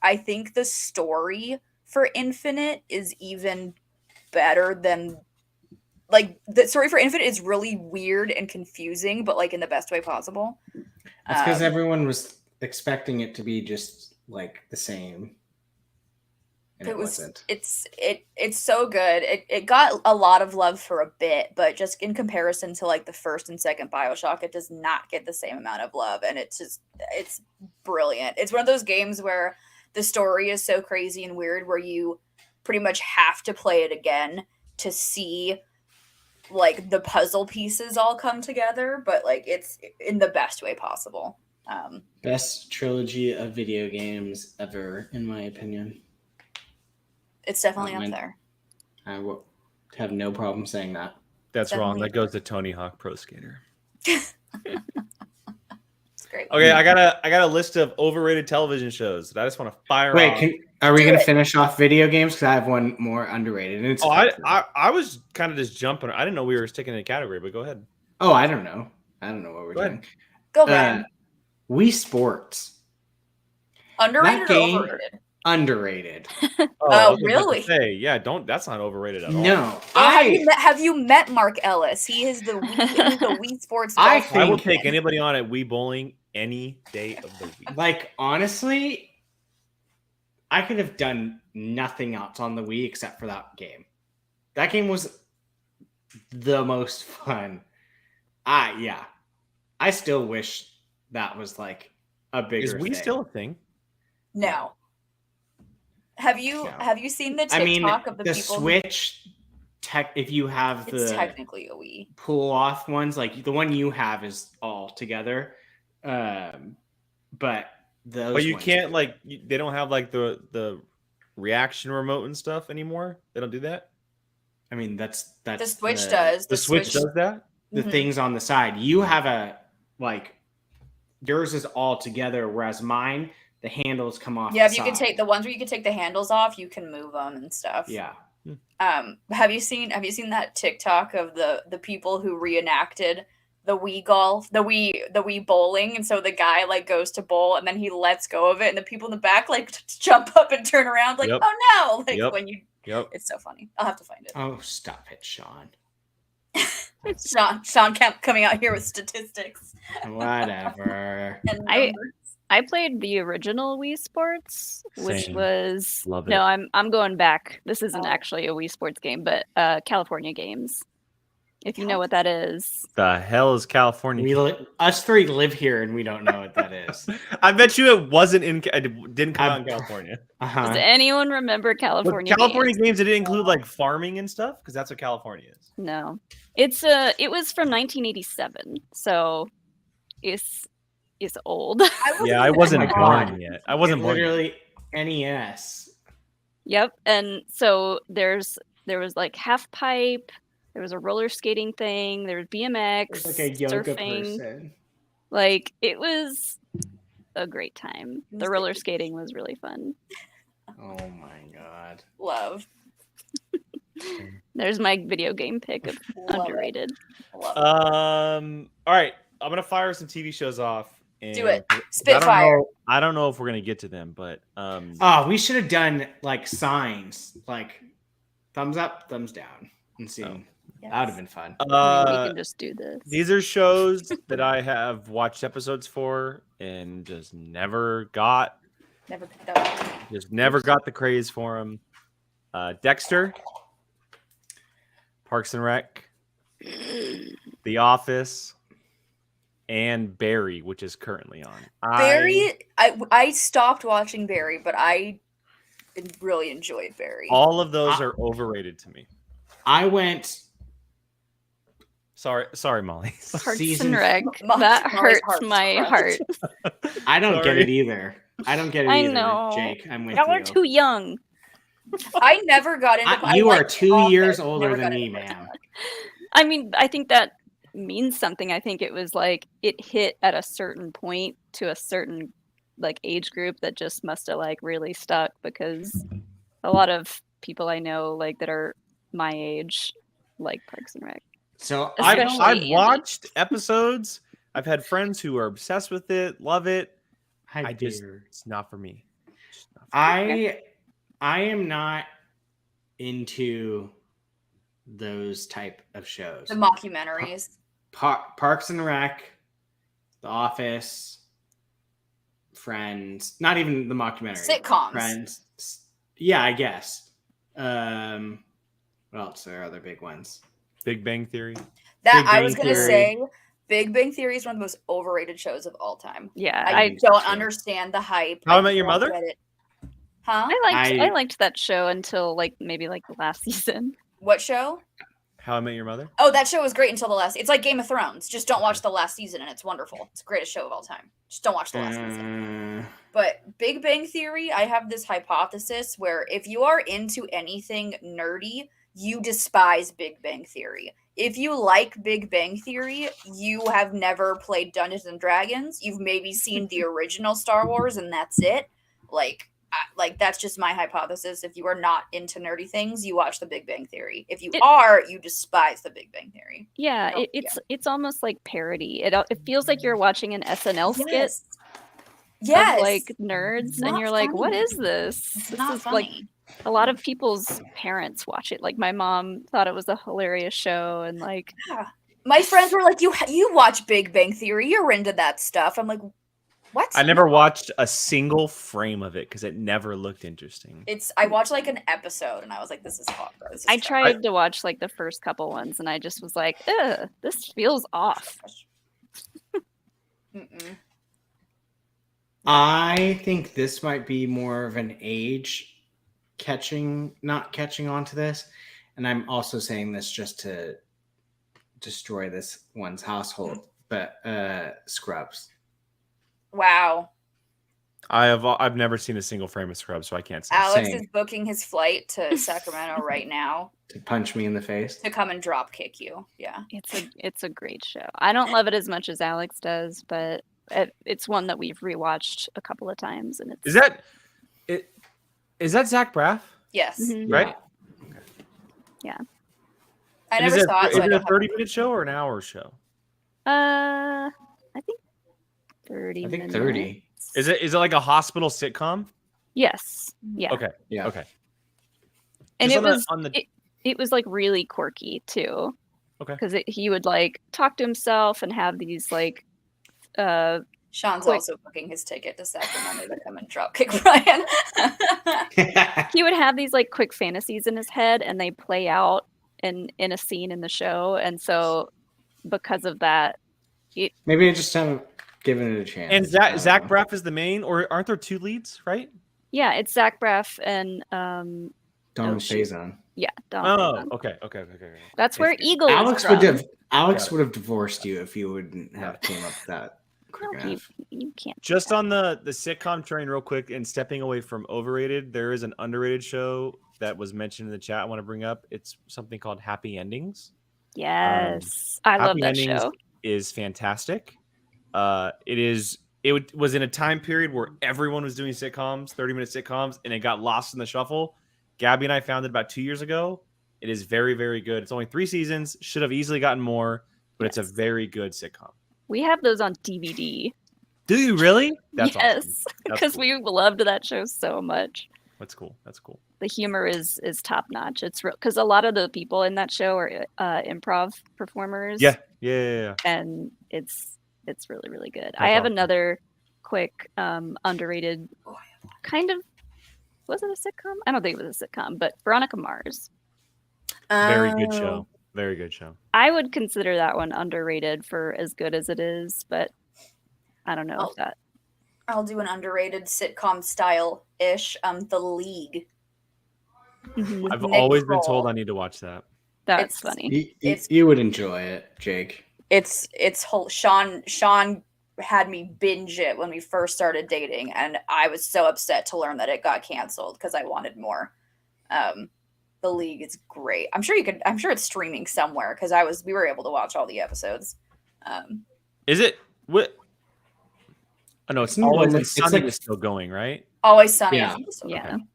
the story for Infinite is even better than like the story for Infinite is really weird and confusing, but like in the best way possible. That's because everyone was expecting it to be just like the same. And it wasn't. It's so good. It got a lot of love for a bit, but just in comparison to like the first and second BioShock, it does not get the same amount of love, and it's brilliant. It's one of those games where the story is so crazy and weird where you pretty much have to play it again to see like the puzzle pieces all come together, but like it's in the best way possible. Best trilogy of video games ever, in my opinion. It's definitely up there. I will have no problem saying that. That's Definitely wrong. That up goes to Tony Hawk Pro Skater. It's great. Okay, I got a list of overrated television shows that I just want to fire off. Are we going to finish off video games? Because I have one more underrated. And it's I was kind of just jumping. I didn't know we were sticking in a category, but go ahead. Oh, I don't know. I don't know what we're doing. Go, Brian. Wii Sports. Underrated or overrated? Underrated. Oh, really? Yeah, that's not overrated at all. No. Have you met Mark Ellis? He is the Wii Sports. I will take anybody on at Wii Bowling any day of the week. Like, honestly, I could have done nothing else on the Wii except for that game. That game was the most fun. I still wish that was like a bigger thing. Is Wii still a thing? No. Have you seen the TikTok of the people? Switch if you have it's technically a Wii. Pull off ones, like the one you have is all together. But you can't they don't have like the reaction remote and stuff anymore. They don't do that. I mean, that's the Switch does. The Switch does that. The things on the side. You have yours is all together, whereas mine, the handles come off. Yeah, if you can take the ones where you can take the handles off, you can move them and stuff. Yeah. Have you seen that TikTok of the people who reenacted the Wii golf, the Wii bowling, and so the guy like goes to bowl and then he lets go of it, and the people in the back like jump up and turn around like, oh no, when you. Yep. It's so funny. I'll have to find it. Oh, stop it, Sean. Sean kept coming out here with statistics. Whatever. I played the original Wii Sports, which Same. was Love it. no, I'm going back. This isn't actually a Wii Sports game, but California Games. If you know what that is. The hell is California? Us three live here and we don't know what that is. I bet you it wasn't didn't come out in California. Does anyone remember California? California games? Did it include like farming and stuff? Because that's what California is. No, it was from 1987, so it's old. I wasn't born yet. I wasn't born. Literally NES. Yep, and so there was like half pipe. There was a roller skating thing. There was BMX. It's like a yoga surfing. person. Like it was a great time. The roller skating was really fun. Oh my god. Love. There's my video game pick of underrated. All right, I'm gonna fire some TV shows off. Do it. Spitfire. I don't know if we're gonna get to them, but we should have done like signs, like thumbs up, thumbs down, and see. Yes. That would have been fun. We can just do this. These are shows that I have watched episodes for and just never got picked up. Just never got the craze for them. Dexter, Parks and Rec, The Office, and Barry, which is currently on. Barry, I stopped watching Barry, but I really enjoyed Barry. All of those are overrated to me. I went. Sorry, Molly. Parks and Rec. That hurts my heart. I don't get it either. I know. Jake. I'm with Y'all you. are too young. I never got into. You are 2 years older than me, ma'am. I mean, I think that means something. I think it was like it hit at a certain point to a certain like age group that just must have like really stuck, because a lot of people I know like that are my age like Parks and Rec. So I've watched episodes. I've had friends who are obsessed with it, love it. It's not for me. I am not into those type of shows. The mockumentaries. Parks and Rec, The Office, Friends. Not even the mockumentary. Sitcoms. Friends. Yeah, I guess. What else? There are other big ones. Big Bang Theory. That Big I Bang was gonna Theory. say. Big Bang Theory is one of the most overrated shows of all time. Yeah, I think don't so. understand the hype. How I I Met Your don't Mother? get it. Huh? I liked that show until like maybe like the last season. What show? How I Met Your Mother. Oh, that show was great until the last. It's like Game of Thrones. Just don't watch the last season, and it's wonderful. It's the greatest show of all time. Just don't watch the last season. But Big Bang Theory, I have this hypothesis where if you are into anything nerdy, you despise Big Bang Theory. If you like Big Bang Theory, you have never played Dungeons and Dragons. You've maybe seen the original Star Wars, and that's it. Like that's just my hypothesis. If you are not into nerdy things, you watch the Big Bang Theory. If you are, you despise the Big Bang Theory. Yeah, Oh, it's almost like parody. It feels like you're watching an SNL skit Yes. of like nerds, It's and not you're like, what funny. is this? It's This not is like funny. a lot of people's parents watch it. Like my mom thought it was a hilarious show, and like Yeah. My friends were like, "You watch Big Bang Theory? You're into that stuff." I'm like, "What?" I never watched a single frame of it because it never looked interesting. I watched like an episode, and I was like, "This is hot, bro. This is I trash." tried to watch like the first couple ones, and I just was like, ugh, this feels off. Mm-mm. I think this might be more of an age not catching on to this. And I'm also saying this just to destroy this one's household, but Scrubs. Wow. I've never seen a single frame of Scrubs, so I can't say. Alex Same. is booking his flight to Sacramento right now To punch me in the face. to come and drop kick you. Yeah. It's a great show. I don't love it as much as Alex does, but it's one that we've rewatched a couple of times, and it's Is that Zach Braff? Yes. Mhm. Right? Yeah. I And never saw it. Is So I it a don't have 30-minute show or an hour show? I think 30 I think minutes. 30. Is it like a hospital sitcom? Yes. Yeah. Okay. Yeah. Okay. And Just it was like really quirky too. Okay. Because he would like talk to himself and have these like Sean's quick- also booking his ticket to Sacramento to come and drop kick Brian. he would have these like quick fantasies in his head, and they play out in a scene in the show, and so because of that, Maybe I just haven't given it a chance. And Zach Braff is the main, or aren't there two leads, right? yeah, it's Zach Braff and Donald shoot. Faison. yeah, Donald Oh, Faison. okay. That's where Eagle Alex is from. would have divorced you if you wouldn't have came up with that quick No, enough. you can't. Just on the sitcom train real quick and stepping away from overrated, there is an underrated show that was mentioned in the chat I want to bring up. It's something called Happy Endings. Yes, I love Happy that Endings show. is fantastic. It was in a time period where everyone was doing sitcoms, 30-minute sitcoms, and it got lost in the shuffle. Gabby and I found it about 2 years ago. It is very, very good. It's only 3 seasons. Should have easily gotten more, but it's a Yes. very good sitcom. We have those on DVD. Do you really? That's awesome. yes, That's because cool. we loved that show so much. That's cool. That's cool. The humor is top notch. It's real because a lot of the people in that show are improv performers. Yeah. And it's really, really good. That's I have awesome. another quick underrated kind of, was it a sitcom? I don't think it was a sitcom, but Veronica Mars. Very good Oh. show. Very good show. I would consider that one underrated for as good as it is, but I don't know if that. I'll do an underrated sitcom style ish. The League. Mhm. I've Nick always been Kroll. told I need to watch that. That's It's- funny. You would enjoy it, Jake. It's Sean had me binge it when we first started dating, and I was so upset to learn that it got canceled because I wanted more. The League is great. I'm sure it's streaming somewhere because we were able to watch all the episodes. Is it? What? Oh no, it's It's always like- like it's Sunny like- is still going, right? Always Sunny. Yeah. I think it's still Yeah. going.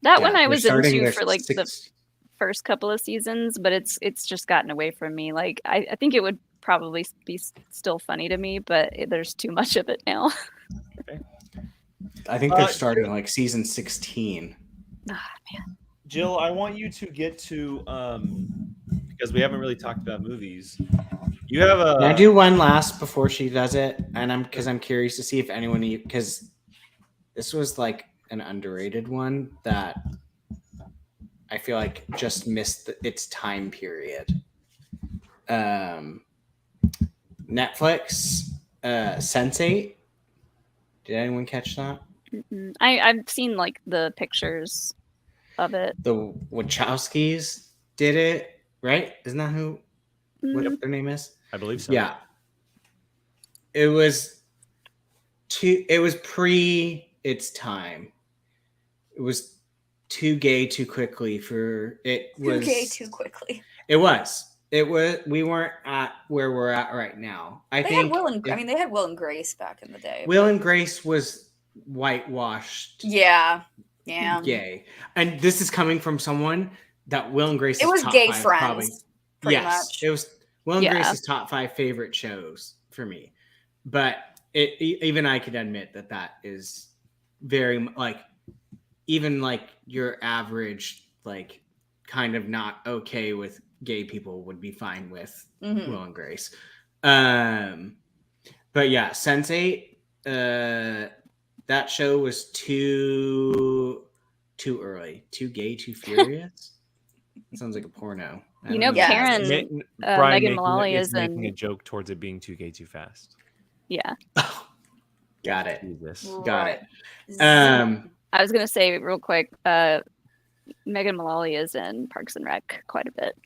That Yeah, one I they're was starting into their for like the first couple of seasons, but it's just gotten away from me. Like I think it would probably be still funny to me, but there's too much of it now. I think they're starting like season 16. Ah, man. Jill, I want you to get to because we haven't really talked about movies. You have a. Can I do one last before she does it? And I'm curious to see if anyone, because this was like an underrated one that I feel like just missed its time period. Netflix, Sense8. Did anyone catch that? I've seen like the pictures of it. The Wachowskis did it, right? Isn't that what their name is? I believe so. Yeah. It was pre its time. It was too gay too quickly for it was Too gay too quickly. It was. We weren't at where we're at right now. They had Will and Grace back in the day. Will and Grace was whitewashed. Yeah. Gay. And this is coming from someone that Will and Grace. It was Gay Friends. Yes, much. it was Will and Grace's top 5 favorite shows for me. But even I could admit that is very like even like your average like kind of not okay with gay people would be fine with Will and Grace. But yeah, Sense8, that show was too early, too gay, too furious. Sounds like a porno. Karen, Megan Mullally is making a joke towards it being too gay, too fast. Yeah. Got it. Jesus. Got it. I was gonna say real quick, Megan Mullally is in Parks and Rec quite a bit.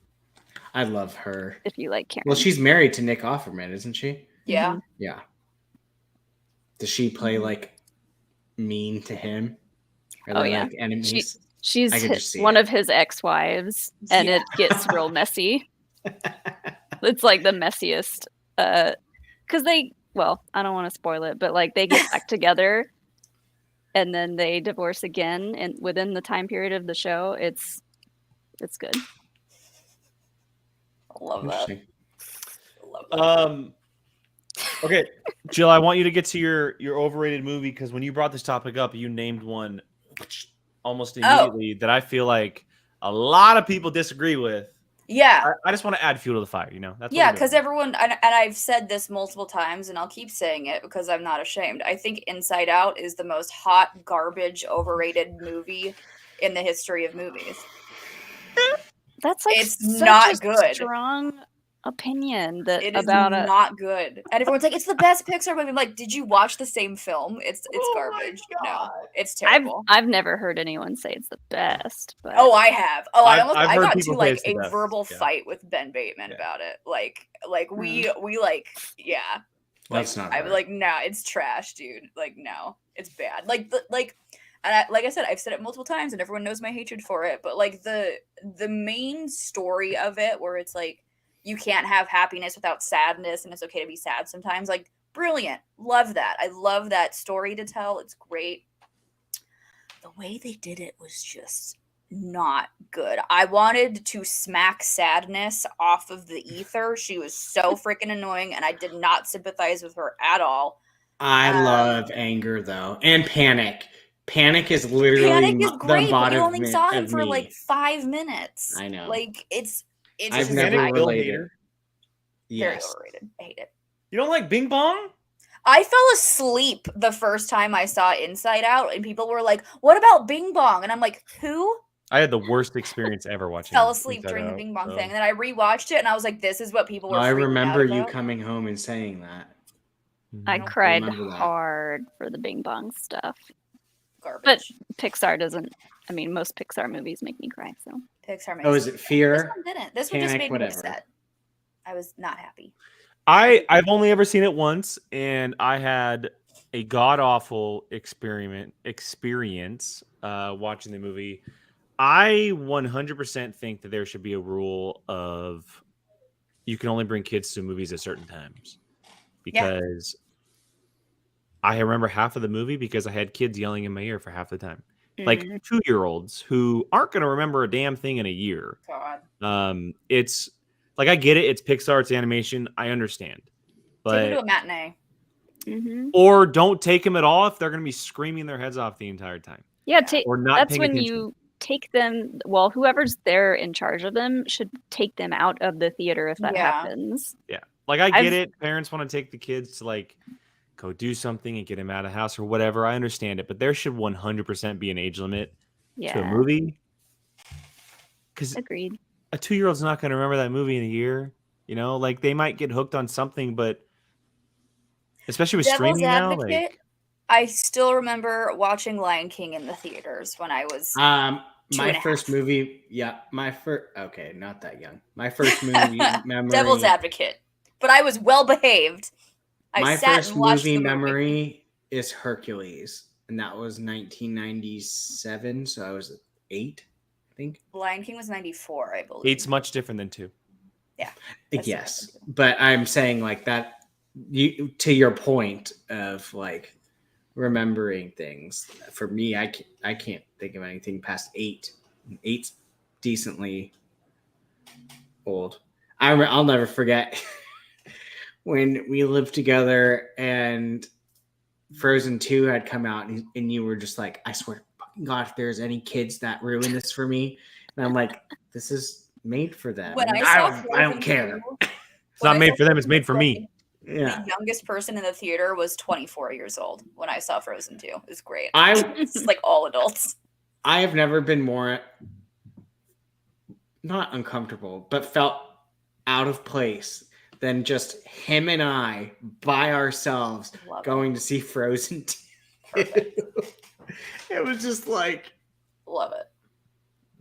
I love her. If you like Karen. Well, she's married to Nick Offerman, isn't she? Yeah. Yeah. Does she play like mean to him? Are they like enemies? She's one of his ex-wives, and it gets real messy. It's like the messiest. Because I don't want to spoil it, but like they get back together, and then they divorce again, and within the time period of the show, it's good. I love that. Okay, Jill, I want you to get to your overrated movie because when you brought this topic up, you named one almost immediately that I feel like a lot of people disagree with. Yeah. I just want to add fuel to the fire, That's because everyone, and I've said this multiple times, and I'll keep saying it because I'm not ashamed. I think Inside Out is the most hot garbage overrated movie in the history of movies. That's like it's not good. Strong opinion that it is about not good, and everyone's like, it's the best Pixar movie. I'm like, did you watch the same film? It's garbage. No, it's terrible. I've never heard anyone say it's the best. But I have. I got to like a best. verbal fight with Ben Bateman about it. Like we like That's not. I'm like, no, it's trash, dude. Like, no, it's bad. And like I said, I've said it multiple times, and everyone knows my hatred for it. But like the main story of it, where it's like you can't have happiness without sadness, and it's okay to be sad sometimes. Like, brilliant, love that. I love that story to tell. It's great. The way they did it was just not good. I wanted to smack Sadness off of the ether. She was so freaking annoying, and I did not sympathize with her at all. I love Anger though, and Panic. Panic is literally great, but you only saw him for like 5 minutes. I know. Like it's I've never related. Very overrated. I hate it. You don't like Bing Bong? I fell asleep the first time I saw Inside Out, and people were like, "What about Bing Bong?" And I'm like, "Who?" I had the worst experience ever watching. Fell asleep during the Bing Bong thing, and then I rewatched it, and I was like, "This is what people were." I remember you coming home and saying that. I cried hard for the Bing Bong stuff. Garbage. But Pixar doesn't. I mean, most Pixar movies make me cry. So Pixar makes. Oh, is it Fear? This one didn't. This one just made me upset. I was not happy. I've only ever seen it once, and I had a god awful experience watching the movie. I 100% think that there should be a rule of you can only bring kids to movies at certain times, because I remember half of the movie because I had kids yelling in my ear for half the time, like 2-year-olds who aren't going to remember a damn thing in a year. God. It's like, I get it. It's Pixar. It's animation. I understand. But take them to a matinee. Or don't take them at all if they're going to be screaming their heads off the entire time. Yeah, or not. That's when you take them. Well, whoever's there in charge of them should take them out of the theater if that Yeah. happens. Yeah. Like I get I've- it. Parents want to take the kids to like go do something and get them out of the house or whatever. I understand it, but there should 100% be an age limit to a Yeah, movie. Because agreed. a 2-year-old's not going to remember that movie in a year. You know, like they might get hooked on something, but especially with Devil's streaming now, advocate, like I still remember watching Lion King in the theaters when I was My 2.5. first movie, okay, not that young. My first movie memory. Devil's advocate, but I was well behaved. I My sat first and watched movie the memory is Hercules, and that was 1997, so I was 8, I think. Lion King was 94, I believe. 8's much different than 2. That's Yes, different. but I'm saying like that. You to your point of like remembering things. For me, I can't think of anything past 8. 8's decently old. I'll never forget when we lived together and Frozen 2 had come out, and you were just like, I swear to fucking God, if there's any kids that ruin this for me, and I'm like, this is made for them. When I saw I don't care. It's not made for them, it's made for me. Yeah, The youngest person in the theater was 24 years old when I saw Frozen 2. It was great. I It's like all adults. I have never been more not uncomfortable, but felt out of place than just him and I by ourselves Love it. going to see Frozen 2. Perfect. It was just like, Love it.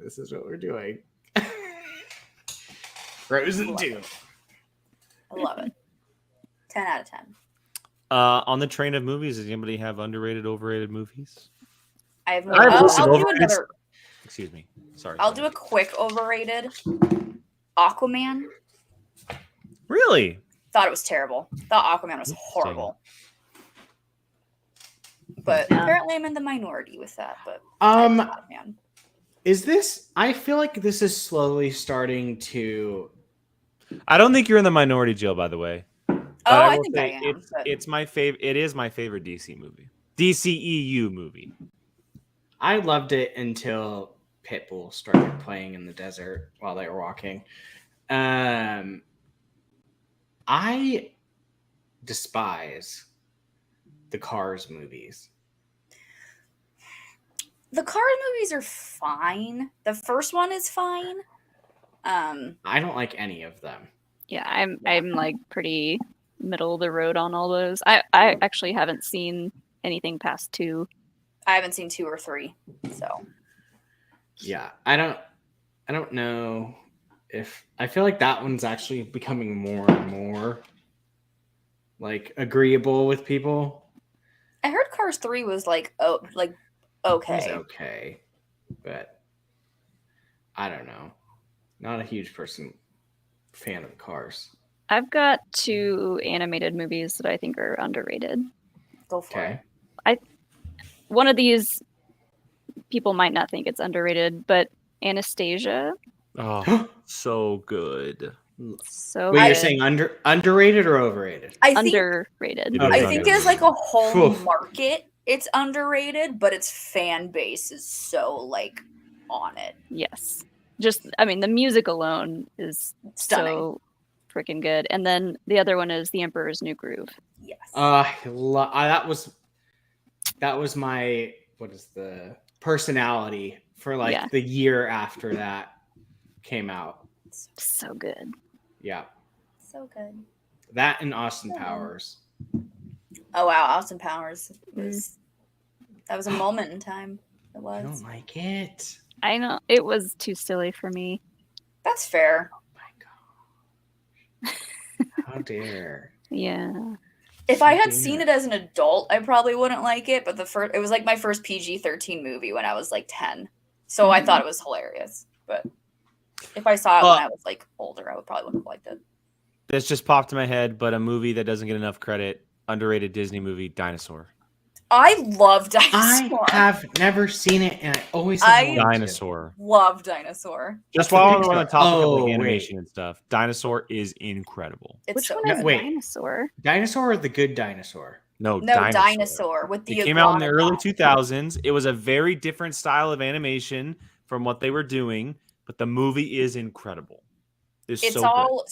this is what we're doing. Frozen Love 2. it. I love it. 10 out of 10. On the train of movies, does anybody have underrated, overrated movies? I have I have I'll listed do overrated. another. Excuse me. Sorry. I'll do a quick overrated. Aquaman. Really? Thought it was terrible. Thought Aquaman was horrible. But Yeah. apparently I'm in the minority with that. But I love Aquaman. Is this? I feel like this is slowly starting to. I don't think you're in the minority, Jill, by the way. Oh, But I will think say I am. but It's my favorite. It is my favorite DC movie. DCEU movie. I loved it until Pitbull started playing in the desert while they were walking. I despise the Cars movies. The Cars movies are fine. The first one is fine. I don't like any of them. Yeah, I'm like pretty middle of the road on all those. I actually haven't seen anything past 2. I haven't seen 2 or 3. So Yeah, I don't know if I feel like that one's actually becoming more and more like agreeable with people. I heard Cars 3 was like It was okay. okay, but I don't know. Not a huge fan of Cars. I've got 2 animated movies that I think are underrated. Go for Okay. it. One of these people might not think it's underrated, but Anastasia. Oh, so good. So Wait, you're good. saying underrated or overrated? I think Underrated. It I is think underrated. as like a whole Oof. market, it's underrated, but its fan base is so like on it. Yes. Just, I mean, the music alone is Stunning. so freaking good. And then the other one is The Emperor's New Groove. Yes. That was my personality for like Yeah. the year after that came out. So good. Yeah, So good. that and Austin Yeah. Powers. Oh wow, Austin Powers was that was a moment in time. It I don't was. like it. I know it was too silly for me. That's fair. Oh my god! How dare! Yeah. If I had Yeah. seen it as an adult, I probably wouldn't like it. But it was like my first PG-13 movie when I was like 10, so I thought it was hilarious. But if I saw it when I was like older, I probably wouldn't have liked it. This just popped in my head, but a movie that doesn't get enough credit, underrated Disney movie, Dinosaur. I love I Dinosaur. have never seen it, and I always I- have wanted to. Dinosaur. Love Dinosaur. Just That's the while Pixar. we're on the topic of Oh, like wait. animation and stuff, Dinosaur is incredible. It's Which so one is good. wait. Dinosaur? Dinosaur or the good dinosaur? No, No, Dinosaur with the It came out in the early iguana. 2000s. It was a very different style of animation, from what they were doing, but the movie is incredible. It's all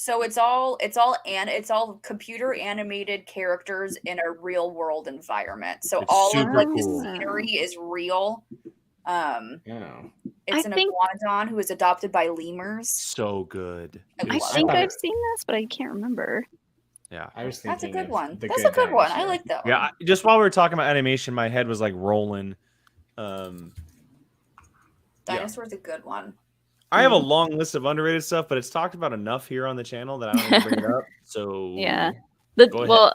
computer animated characters in a real world environment. So It's all of super like cool. the scenery is real. Yeah. It's I an think- iguanodon who is adopted by lemurs. So good. I It I was love so think good. I've seen this, but I can't remember. Yeah. I was That's a thinking good of one. The That's a good one. I Dinosaur. like that one. Yeah, just while we were talking about animation, my head was like rolling. Dinosaur's a good one. I have a long list of underrated stuff, but it's talked about enough here on the channel that I don't need to bring it up. So Yeah. Go ahead. Well,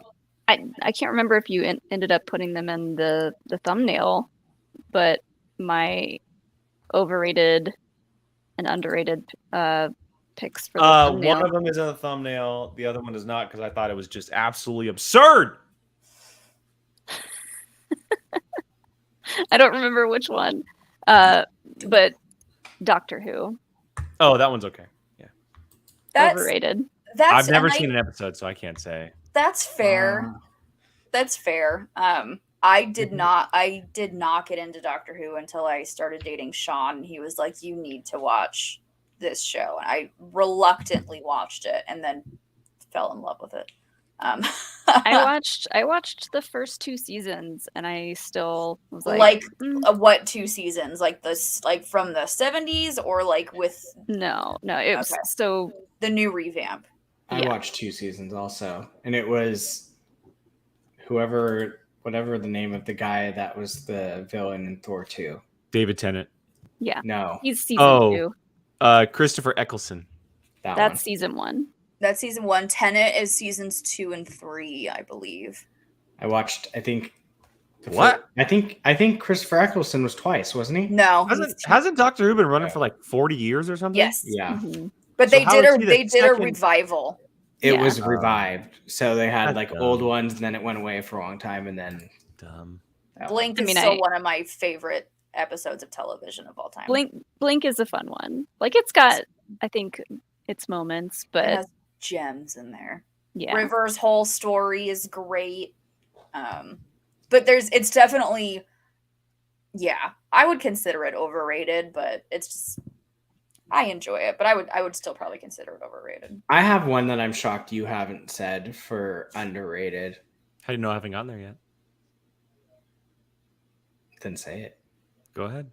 I can't remember if you ended up putting them in the thumbnail, but my overrated and underrated picks for the thumbnail. one of them is in the thumbnail. The other one is not because I thought it was just absolutely absurd. I don't remember which one, but Doctor Who Oh, that one's okay. That's overrated. that's I've never and seen an episode, so I can't say. That's fair. That's fair. I did not get into Doctor Who until I started dating Sean, and he was like, "You need to watch this show," and I reluctantly watched it, and then fell in love with it. I watched the first 2 seasons, and I still was like, what 2 seasons? Like this, like from the 70s, or like with no, it was Okay. so the new revamp? I Yeah. watched 2 seasons also, and it was whatever the name of the guy that was the villain in Thor 2. David Tennant. No, he's season 2. Christopher Eccleston. that That's one. season 1. That's season 1. Tenet is seasons 2 and 3, I believe. I watched. I think. What? I think Christopher Eccleston was twice, wasn't he? No, Hasn't Doctor Who been running for like 40 years or something? yes, Yeah, Mhm. but So they how did is a he the they did a second- revival. it Yeah. was revived. So they had That's like dumb. old ones, and then it went away for a long time, and then Dumb. that Blink I is mean, still I- one of my favorite episodes of television of all time. Blink is a fun one. Like it's got, I think, its moments, It but has gems in there. yeah, River's whole story is great. But it's definitely, yeah, I would consider it overrated, but it's just, I enjoy it, but I would still probably consider it overrated. I have one that I'm shocked you haven't said for underrated. How do you know I haven't gotten there yet? Then say it. Go ahead.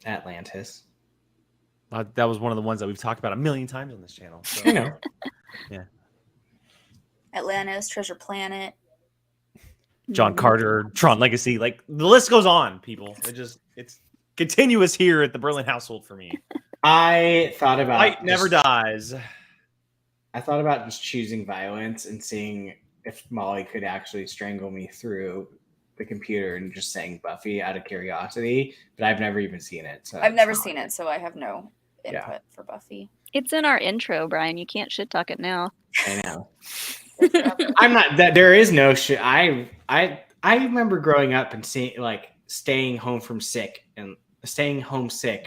Atlantis. That was one of the ones that we've talked about a million times on this channel. So. I know. Atlantis, Treasure Planet. John Carter, Tron Legacy, like the list goes on, people. It's continuous here at the Berlin household for me. I thought about Light never dies. I thought about just choosing violence and seeing if Molly could actually strangle me through the computer and just saying Buffy out of curiosity, but I've never even seen it. So I've never it's not- seen it, so I have no input Yeah. for Buffy. It's in our intro, Brian. You can't shit talk it now. I know. I'm not that there is no shit. I remember growing up and seeing like staying home sick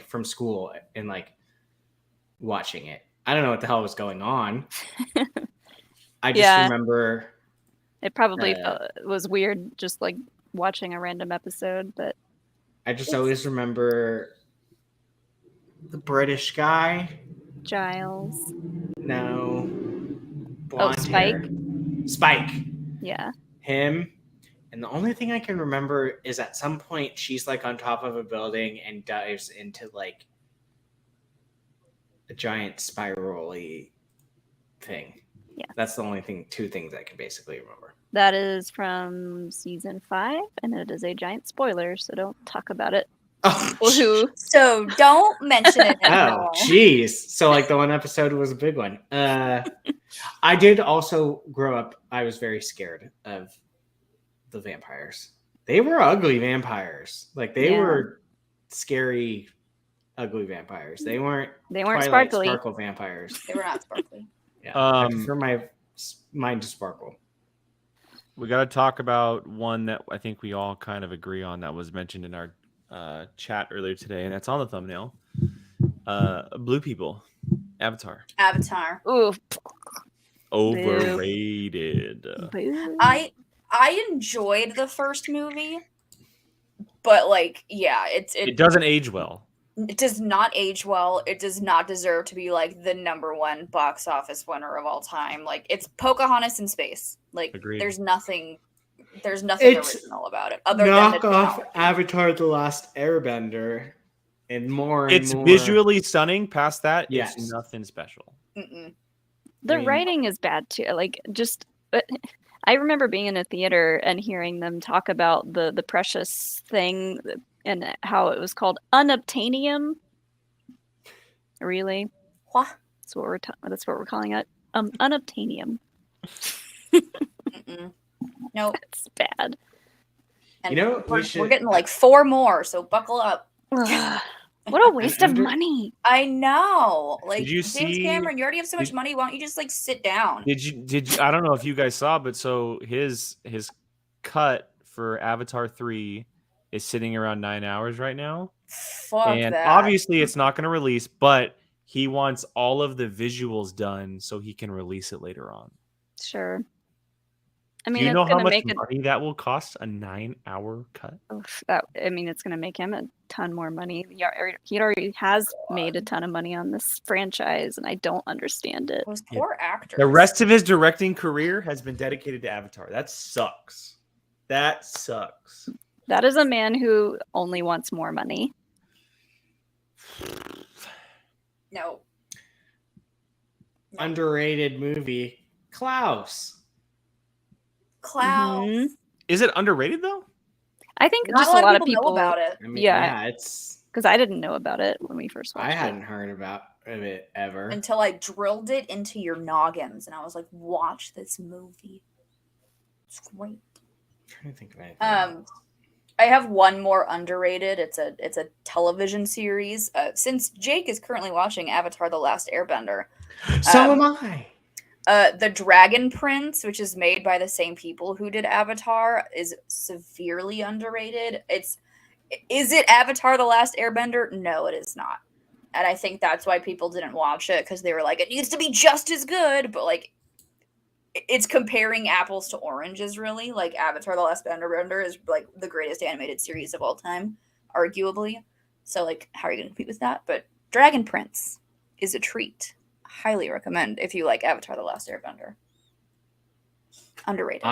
from school and like watching it. I don't know what the hell was going on. I just Yeah. remember It probably was weird just like watching a random episode, but I just always remember the British guy. Giles. No. Blonde Spike? hair. Spike. Yeah. Him. And the only thing I can remember is at some point she's like on top of a building and dives into like a giant spirally thing. Yeah. That's the only two things I can basically remember. That is from season 5, and it is a giant spoiler, so don't talk about it. Oh, Woohoo. So don't mention it at oh, all. jeez. So like the one episode was a big one. I did also grow up. I was very scared of the vampires. They were ugly vampires. Like they Yeah. were scary, ugly vampires. They weren't Twilight sparkly. sparkle vampires. They were not sparkly. Yeah, I Um, prefer mine to sparkle. We got to talk about one that I think we all kind of agree on that was mentioned in our chat earlier today, and that's on the thumbnail. Blue people, Avatar, Avatar. Ooh. overrated. Boo. I enjoyed the first movie, But like, yeah, It doesn't age well. It does not age well. It does not deserve to be like the #1 box office winner of all time. Like, it's Pocahontas in space. Like, Agreed. there's nothing It's original about it other than the Knock off technology. Avatar: The Last Airbender, and more. It's visually stunning. Past that, Yes. it's nothing special. Mm-mm. The I mean- writing is bad too. Like, just I remember being in a theater and hearing them talk about the precious thing and how it was called unobtainium. Really? What? That's what we're calling it. Unobtainium. Mm-mm. No, It's bad. and You know, we're getting like 4 more, so buckle up. Ugh. What a waste of under- money. I know. Like, you James see- Cameron, you already have so much money. Why don't you just like sit down? Did you? I don't know if you guys saw, but so his cut for Avatar 3 is sitting around 9 hours right now. Fuck And that. obviously it's not going to release, but he wants all of the visuals done so he can release it later on. Sure. I Do mean, you know it's how gonna much make it. money that will cost? A 9-hour cut? Oof, I mean, it's gonna make him a ton more money. He already has made a ton of money on this franchise, and I don't understand it. Those poor actors. The rest of his directing career has been dedicated to Avatar. That sucks. That sucks. That is a man who only wants more money. No. Underrated movie, Klaus. Klaus. Mhm. Is it underrated though? I think Not just a lot of know people about it. I mean, Yeah. it's. because I didn't know about it when we first watched I it. hadn't heard about it ever. Until I drilled it into your noggins and I was like, watch this movie. It's great. I'm trying to think of anything. I have one more underrated. It's a television series. Since Jake is currently watching Avatar: The Last Airbender, So am I. The Dragon Prince, which is made by the same people who did Avatar, is severely underrated. Is it Avatar: The Last Airbender? No, it is not. And I think that's why people didn't watch it, because they were like, it needs to be just as good, but like it's comparing apples to oranges, really. Like, Avatar: The Last Airbender is like the greatest animated series of all time, arguably. So like, how are you gonna compete with that? But Dragon Prince is a treat. Highly recommend if you like Avatar: The Last Airbender. Underrated.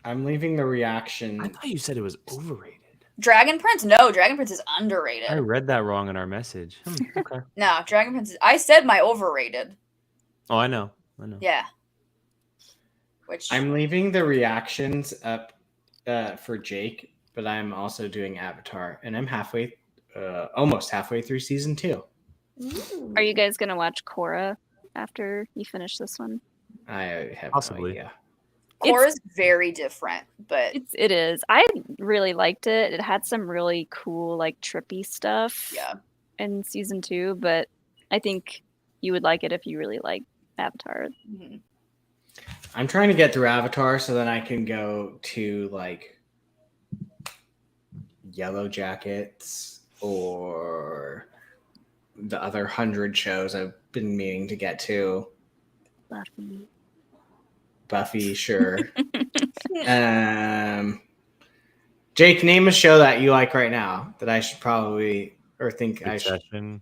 I'm leaving the I reaction. thought you said it was overrated. Dragon Prince? No, Dragon Prince is underrated. I read that wrong in our message. Okay. No, Dragon Prince is, I said my overrated. Oh, I know. Yeah. Which I'm leaving the reactions up for Jake, but I'm also doing Avatar, and I'm almost halfway through season 2. Are you guys gonna watch Korra after you finish this one? I have Possibly. no idea. Korra's very different, but It is. I really liked it. It had some really cool, like trippy stuff. yeah. In season 2, but I think you would like it if you really like Avatar. Mhm. I'm trying to get through Avatar so then I can go to like Yellow Jackets or the other 100 shows I've been meaning to get to. Buffy, sure. Jake, name a show that you like right now that I should probably Succession.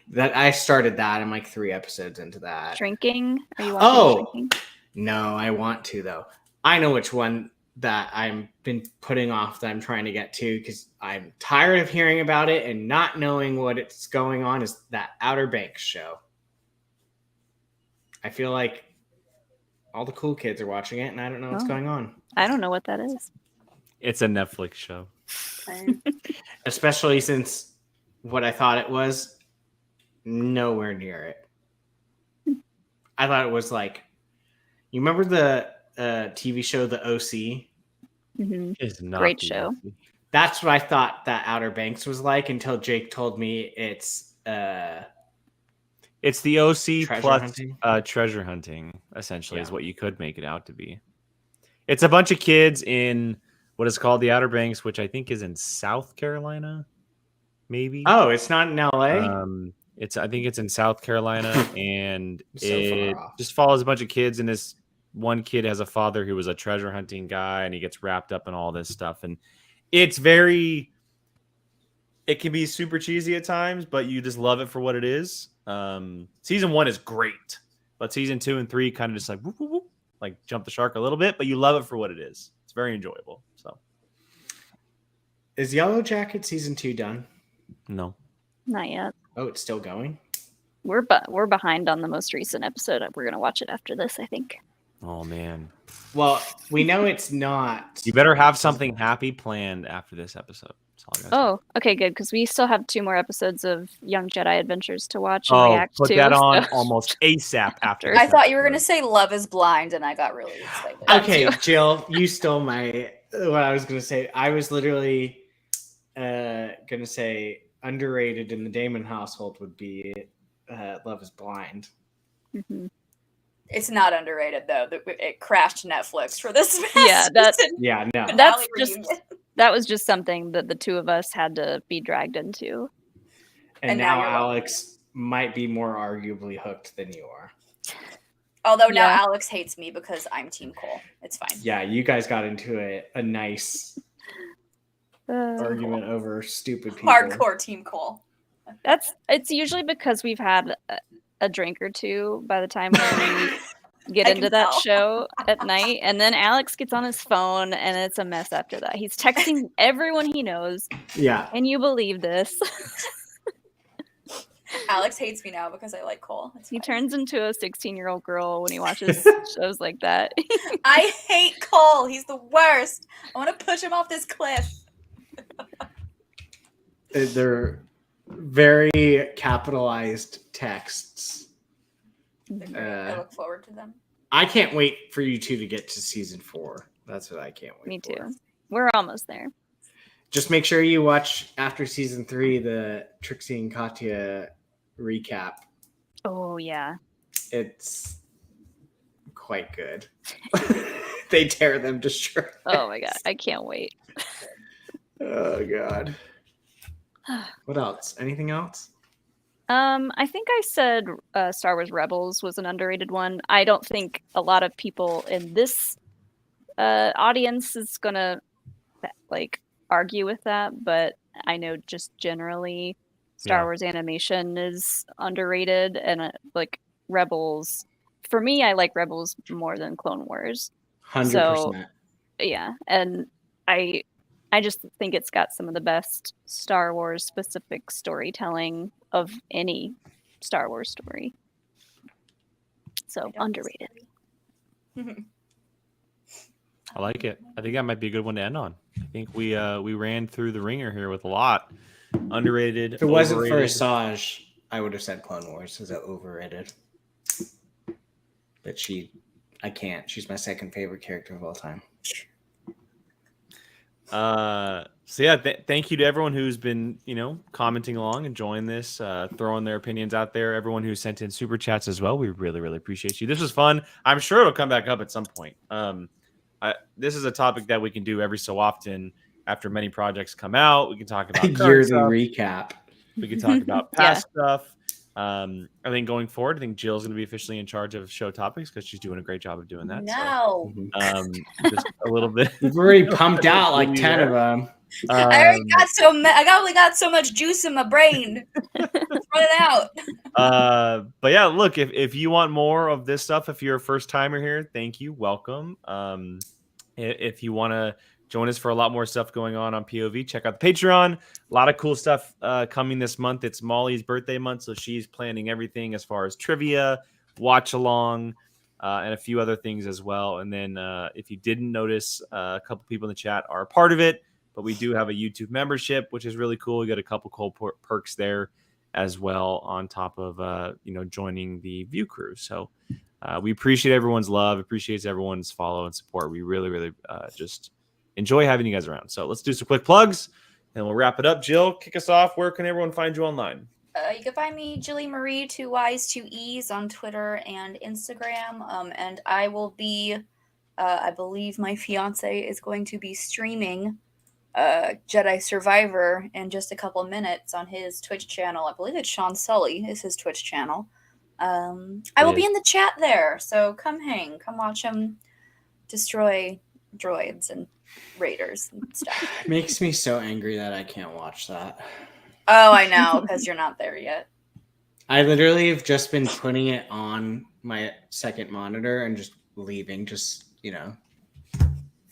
that I started that. I'm like 3 episodes into that. Shrinking? Are you watching Shrinking? No, I want to though. I know which one that I've been putting off that I'm trying to get to because I'm tired of hearing about it and not knowing what it's going on. Is that Outer Banks show? I feel like all the cool kids are watching it and I don't know what's Oh. going on. I don't know what that is. It's a Netflix show. Especially since what I thought it was, nowhere near it. I thought it was like, you remember the TV show The OC? Hmm. It's not Great the show. OC. That's what I thought that Outer Banks was like until Jake told me it's It's the OC Treasure plus hunting? treasure hunting, essentially, is Yeah. what you could make it out to be. It's a bunch of kids in what is called the Outer Banks, which I think is in South Carolina, maybe. oh, it's not in LA. I think it's in South Carolina, and So far it off. just follows a bunch of kids. And this one kid has a father who was a treasure hunting guy, and he gets wrapped up in all this stuff. And it's very. It can be super cheesy at times, but you just love it for what it is. Season 1 is great, but season 2 and 3 kind of just like whoop, whoop, whoop, like jump the shark a little bit, but you love it for what it is. It's very enjoyable. So, Is Yellow Jacket season 2 done? no, Not yet. Oh, it's still going? We're behind on the most recent episode. We're gonna watch it after this, I think. oh man, Well, we know it's not. you better have something happy planned after this episode. That's all I gotta say. Oh, okay, good, because we still have 2 more episodes of Young Jedi Adventures to watch and Oh, react put to. that on so- almost ASAP after. I this thought you were episode. gonna say Love is Blind, and I got really excited. Okay, Jill, you stole what I was going to say. I was literally going to say underrated in the Damon household would be Love is Blind. Mhm. It's not underrated though. It crashed Netflix for this. Yeah, Yeah, no. That's finale just reunion. that was just something that the 2 of us had to be dragged into. And now now you're Alex might be more arguably hooked than you are. Although now Yeah. Alex hates me because I'm Team Cole. It's fine. Yeah, you guys got into a nice Uh, argument over stupid people. Hardcore Team Cole. it's usually because we've had a drink or 2 by the time when we get I into can that tell. show at night, and then Alex gets on his phone and it's a mess after that. He's texting everyone he knows. Yeah. Can you believe this? Alex hates me now because I like Cole. It's He fine. turns into a 16-year-old girl when he watches shows like that. I hate Cole. He's the worst. I want to push him off this cliff. They're very capitalized texts. I look forward to them. I can't wait for you 2 to get to season 4. That's what I can't wait Me for. too. We're almost there. Just make sure you watch after season 3 the Trixie and Katya recap. Oh yeah. It's quite good. They tear them to shreds. Oh my god. I can't wait. Oh god. What else? Anything else? I think I said Star Wars Rebels was an underrated one. I don't think a lot of people in this audience is gonna like argue with that, but I know just generally Star Yeah. Wars animation is underrated, and like Rebels. For me, I like Rebels more than Clone Wars. 100%. Yeah, and I just think it's got some of the best Star Wars specific storytelling of any Star Wars story. So underrated. I like it. I think that might be a good one to end on. I think we ran through the ringer here with a lot. Underrated. If it wasn't for overrated. Asajj, I would have said Clone Wars is overrated. But I can't. She's my second favorite character of all time. So yeah, thank you to everyone who's been, commenting along, enjoying this, throwing their opinions out there. Everyone who sent in super chats as well. We really, really appreciate you. This was fun. I'm sure it'll come back up at some point. This is a topic that we can do every so often after many projects come out. We can talk about current Yearly stuff. recap. We can talk about past stuff. I think going forward, I think Jill's going to be officially in charge of show topics because she's doing a great job of doing that. No. So, just a little bit. You've already pumped out like 10 of them. I already got I only got so much juice in my brain. It's running out. But yeah, look, if you want more of this stuff, if you're a first timer here, thank you, welcome. If you want to join us for a lot more stuff going on POV, check out the Patreon. A lot of cool stuff coming this month. It's Molly's birthday month, so she's planning everything as far as trivia, watch along, and a few other things as well. And then if you didn't notice, a couple people in the chat are a part of it, but we do have a YouTube membership, which is really cool. We got a couple cool perks there as well on top of joining the View crew. So we appreciate everyone's love, appreciates everyone's follow and support. We really, really just enjoy having you guys around. So let's do some quick plugs and we'll wrap it up. Jill, kick us off. Where can everyone find you online? You can find me, Jilly Marie, 2 Y's, 2 E's on Twitter and Instagram. And I will be, I believe my fiance is going to be streaming Jedi Survivor in just a couple minutes on his Twitch channel. I believe it's Sean Sully is his Twitch channel. I will be in the chat there, so come hang, come watch him destroy droids and raiders and stuff. Makes me so angry that I can't watch that. Oh, I know, because you're not there yet. I literally have just been putting it on my second monitor and just leaving, just, To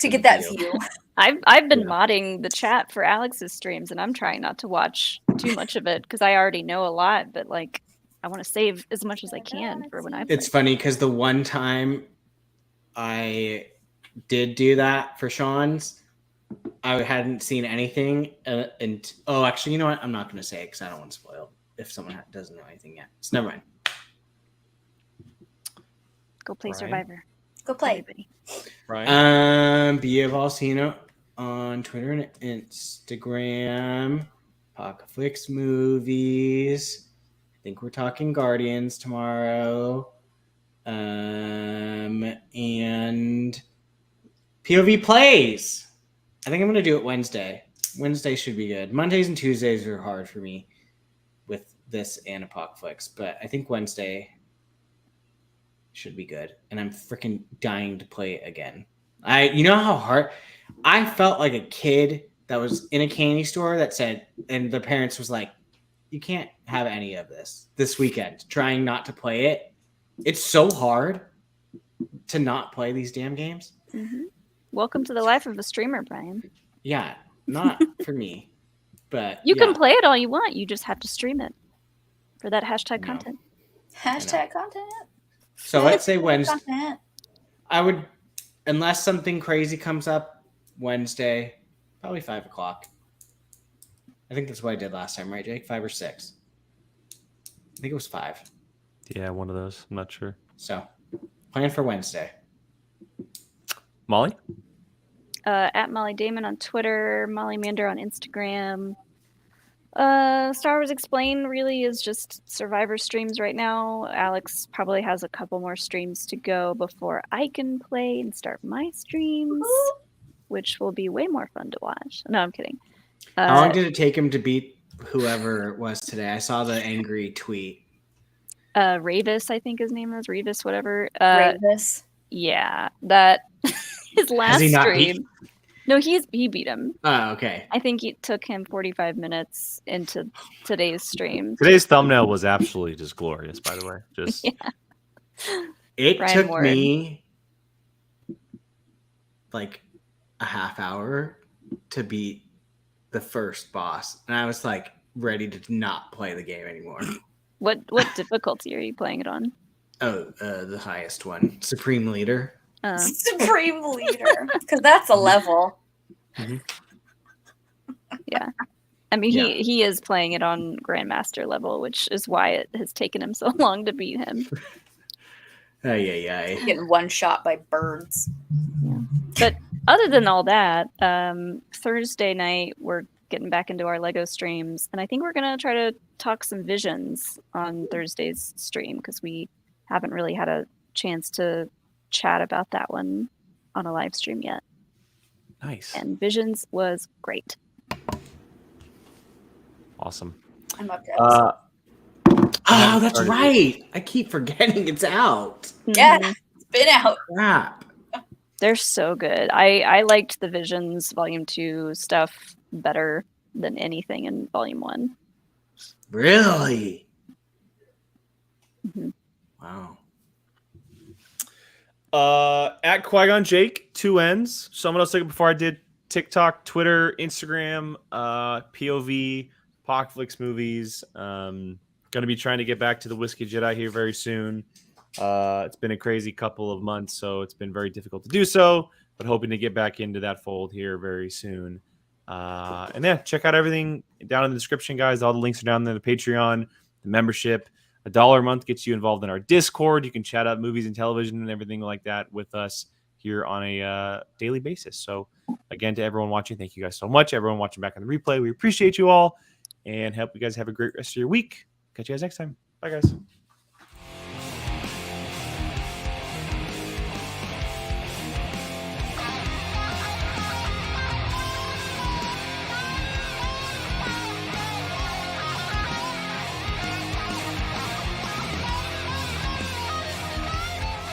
get that view. I've been modding the chat for Alex's streams, and I'm trying not to watch too much of it because I already know a lot, but like I want to save as much as I can for when I play. It's funny because the one time I did do that for Sean's, I hadn't seen anything. Actually, you know what? I'm not going to say it because I don't want to spoil if someone doesn't know anything yet. So never mind. Go play Ryan? Survivor. Go play. Everybody. Right. But you've all seen it on Twitter and Instagram. Pocketflix movies. I think we're talking Guardians tomorrow. And POV plays. I think I'm going to do it Wednesday. Wednesday should be good. Mondays and Tuesdays are hard for me with this and Apocalypse, but I think Wednesday should be good. And I'm freaking dying to play it again. You know how hard I felt like a kid that was in a candy store that said, and the parents was like, you can't have any of this weekend, trying not to play it. It's so hard to not play these damn games. Mm-hmm. Welcome to the life of a streamer, Brian. Yeah, not for me, but you can play it all you want. You just have to stream it for that hashtag No. content. Hashtag content. So let's say Wednesday. Content. I would, unless something crazy comes up, Wednesday, probably 5 o'clock. I think that's what I did last time, right, Jake? 5 or 6. I think it was 5. Yeah, one of those. I'm not sure. So, plan for Wednesday. Molly? At Molly Damon on Twitter, Molly Mander on Instagram. Star Wars Explained really is just Survivor streams right now. Alex probably has a couple more streams to go before I can play and start my streams, which will be way more fun to watch. No, I'm kidding. How long did it take him to beat whoever it was today? I saw the angry tweet. Ravis, I think his name is Revis, whatever. Ravis. Yeah, that his last he not stream. No, he beat him. Oh, okay. I think it took him 45 minutes into today's stream. Today's thumbnail was absolutely just glorious, by the way. Just It Brian took Ward. me like a half hour to beat the first boss, and I was like ready to not play the game anymore. What difficulty are you playing it on? Oh, the highest one, Supreme Leader. Supreme Leader. Because that's a level. Yeah. I mean, Yeah. he is playing it on Grandmaster level, which is why it has taken him so long to beat him. Yeah. Getting one shot by birds. But other than all that, Thursday night we're getting back into our Lego streams, and I think we're gonna try to talk some Visions on Thursday's stream because we haven't really had a chance to chat about that one on a live stream yet. nice. And Visions was great. Awesome. I'm up to Oh, that's started right. I keep forgetting it's out. Yeah, Mhm. it's been out. Crap. They're so good. I liked the Visions Volume 2 stuff better than anything in Volume 1. Really? Mhm. Wow. At Qui-Gon Jake, 2 N's. So I'm gonna say it before I did TikTok, Twitter, Instagram, POV, Apocalypse movies. Gonna be trying to get back to the Whiskey Jedi here very soon. It's been a crazy couple of months, so it's been very difficult to do so, but hoping to get back into that fold here very soon. And yeah, check out everything down in the description, guys. All the links are down there. The Patreon, the membership. $1 a month gets you involved in our Discord. You can chat up movies and television and everything like that with us here on a daily basis. So again, to everyone watching, thank you guys so much. Everyone watching back on the replay, we appreciate you all and hope you guys have a great rest of your week. Catch you guys next time. Bye, guys.